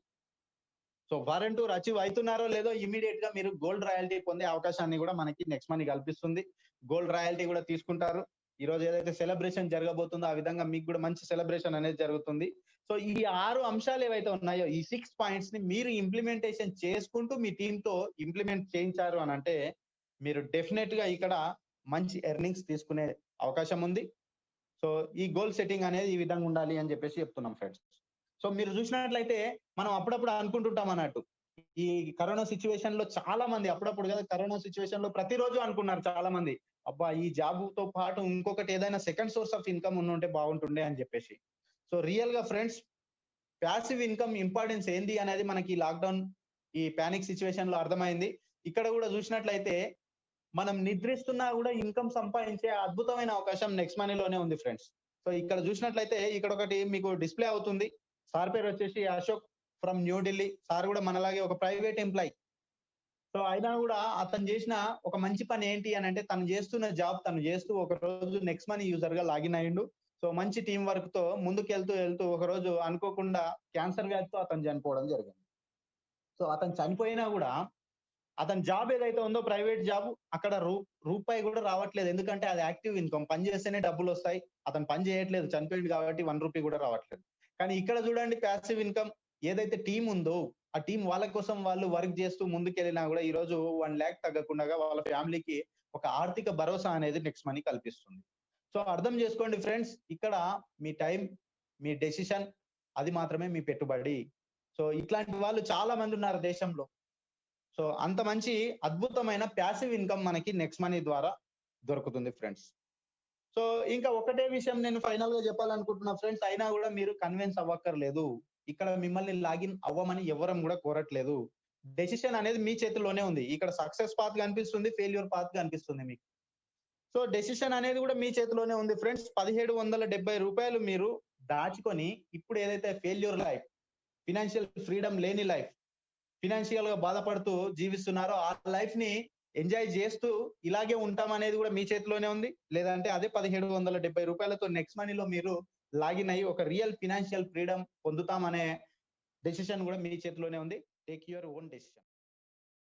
సో ఫారెన్ టూర్ అచీవ్ అవుతున్నారో లేదో ఇమీడియట్ గా మీరు గోల్డ్ రాయల్టీ పొందే అవకాశాన్ని కూడా మనకి నెక్స్ట్ మనీ కల్పిస్తుంది. గోల్డ్ రాయల్టీ కూడా తీసుకుంటారు. ఈ రోజు ఏదైతే సెలబ్రేషన్ జరగబోతుందో ఆ విధంగా మీకు కూడా మంచి సెలబ్రేషన్ అనేది జరుగుతుంది. సో ఈ 6 అంశాలు ఏవైతే ఉన్నాయో ఈ 6 పాయింట్స్ ని మీరు ఇంప్లిమెంటేషన్ చేసుకుంటూ మీ టీమ్ తో ఇంప్లిమెంట్ చేయించారు అని అంటే మీరు డెఫినెట్ గా ఇక్కడ మంచి ఎర్నింగ్స్ తీసుకునే అవకాశం ఉంది. సో ఈ గోల్ సెట్టింగ్ అనేది ఈ విధంగా ఉండాలి అని చెప్పేసి చెప్తున్నాం ఫ్రెండ్స్. సో మీరు చూసినట్లయితే మనం అప్పుడప్పుడు అనుకుంటుంటాం అన్నట్టు. ఈ కరోనా సిచ్యువేషన్ లో చాలా మంది అప్పుడప్పుడు కదా కరోనా సిచ్యువేషన్ లో ప్రతిరోజు అనుకున్నారు చాలా మంది. అబ్బా ఈ జాబ్ తో పాటు ఇంకొకటి ఏదైనా సెకండ్ సోర్స్ ఆఫ్ ఇన్కమ్ ఉంటే బాగుంటుండే అని చెప్పేసి. సో రియల్ గా ఫ్రెండ్స్ ప్యాసివ్ ఇన్కమ్ ఇంపార్టెన్స్ ఏంది అనేది మనకి లాక్డౌన్ ఈ పానిక్ సిచ్యువేషన్ లో అర్థమైంది. ఇక్కడ కూడా చూసినట్లయితే మనం నిద్రిస్తున్నా కూడా ఇన్కమ్ సంపాదించే అద్భుతమైన అవకాశం నెక్స్ట్ మనీలోనే ఉంది ఫ్రెండ్స్. సో ఇక్కడ చూసినట్లయితే ఇక్కడ ఒకటి మీకు డిస్ప్లే అవుతుంది. సార్ పేరు వచ్చేసి అశోక్ ఫ్రమ్ న్యూఢిల్లీ. సార్ కూడా మనలాగే ఒక ప్రైవేట్ ఎంప్లాయ్. సో అయినా కూడా అతను చేసిన ఒక మంచి పని ఏంటి అని అంటే తను చేస్తున్న జాబ్ తను చేస్తూ ఒక రోజు నెక్స్ట్ మనీ యూజర్ గా లాగిన్ అయ్యిండు. సో మంచి టీం వర్క్ తో ముందుకు వెళ్తూ ఒక రోజు అనుకోకుండా క్యాన్సర్ వ్యాధితో అతను చనిపోవడం జరిగింది. సో అతను చనిపోయినా కూడా అతని జాబ్ ఏదైతే ఉందో ప్రైవేట్ జాబ్ అక్కడ రూపాయి కూడా రావట్లేదు. ఎందుకంటే అది యాక్టివ్ ఇన్కమ్. పని చేస్తేనే డబ్బులు వస్తాయి. అతను పని చేయట్లేదు, చనిపోయింది కాబట్టి 1 రూపీ కూడా రావట్లేదు. కానీ ఇక్కడ చూడండి ప్యాసివ్ ఇన్కమ్ ఏదైతే టీం ఉందో ఆ టీం వాళ్ళ కోసం వాళ్ళు వర్క్ చేస్తూ ముందుకెళ్ళినా కూడా ఈ రోజు 1 lakh తగ్గకుండా వాళ్ళ ఫ్యామిలీకి ఒక ఆర్థిక భరోసా అనేది నెక్స్ట్ మనీ కల్పిస్తుంది. సో అర్థం చేసుకోండి ఫ్రెండ్స్, ఇక్కడ మీ టైం, మీ డెసిషన్ అది మాత్రమే మీ పెట్టుబడి. సో ఇట్లాంటి వాళ్ళు చాలా మంది ఉన్నారు దేశంలో. సో అంత మంచి అద్భుతమైన ప్యాసివ్ ఇన్కమ్ మనకి నెక్స్ట్ మనీ ద్వారా దొరుకుతుంది ఫ్రెండ్స్. సో ఇంకా ఒకటే విషయం నేను ఫైనల్ గా చెప్పాలనుకుంటున్నా ఫ్రెండ్స్, అయినా కూడా మీరు కన్విన్స్ అవ్వక్కర్లేదు. ఇక్కడ మిమ్మల్ని లాగిన్ అవ్వమని ఎవరం కూడా కోరట్లేదు. డెసిషన్ అనేది మీ చేతిలోనే ఉంది. ఇక్కడ సక్సెస్ పాత్ కనిపిస్తుంది, ఫెయిల్యూర్ పాత్ కనిపిస్తుంది మీకు. సో డెసిషన్ అనేది కూడా మీ చేతిలోనే ఉంది ఫ్రెండ్స్. 1770 రూపాయలు మీరు దాచుకొని ఇప్పుడు ఏదైతే ఫెయిల్యూర్ లైఫ్, ఫినాన్షియల్ ఫ్రీడమ్ లేని లైఫ్, ఫినాన్షియల్ గా బాధపడుతూ జీవిస్తున్నారో ఆ లైఫ్ ని ఎంజాయ్ చేస్తూ ఇలాగే ఉంటాం అనేది కూడా మీ చేతిలోనే ఉంది. లేదంటే అదే 1770 రూపాయలతో నెక్స్ట్ మనీలో మీరు లాగిన్ అయ్యి ఒక రియల్ ఫినాన్షియల్ ఫ్రీడమ్ పొందుతామనే డెసిషన్ కూడా మీ చేతిలోనే ఉంది. Take your own decision.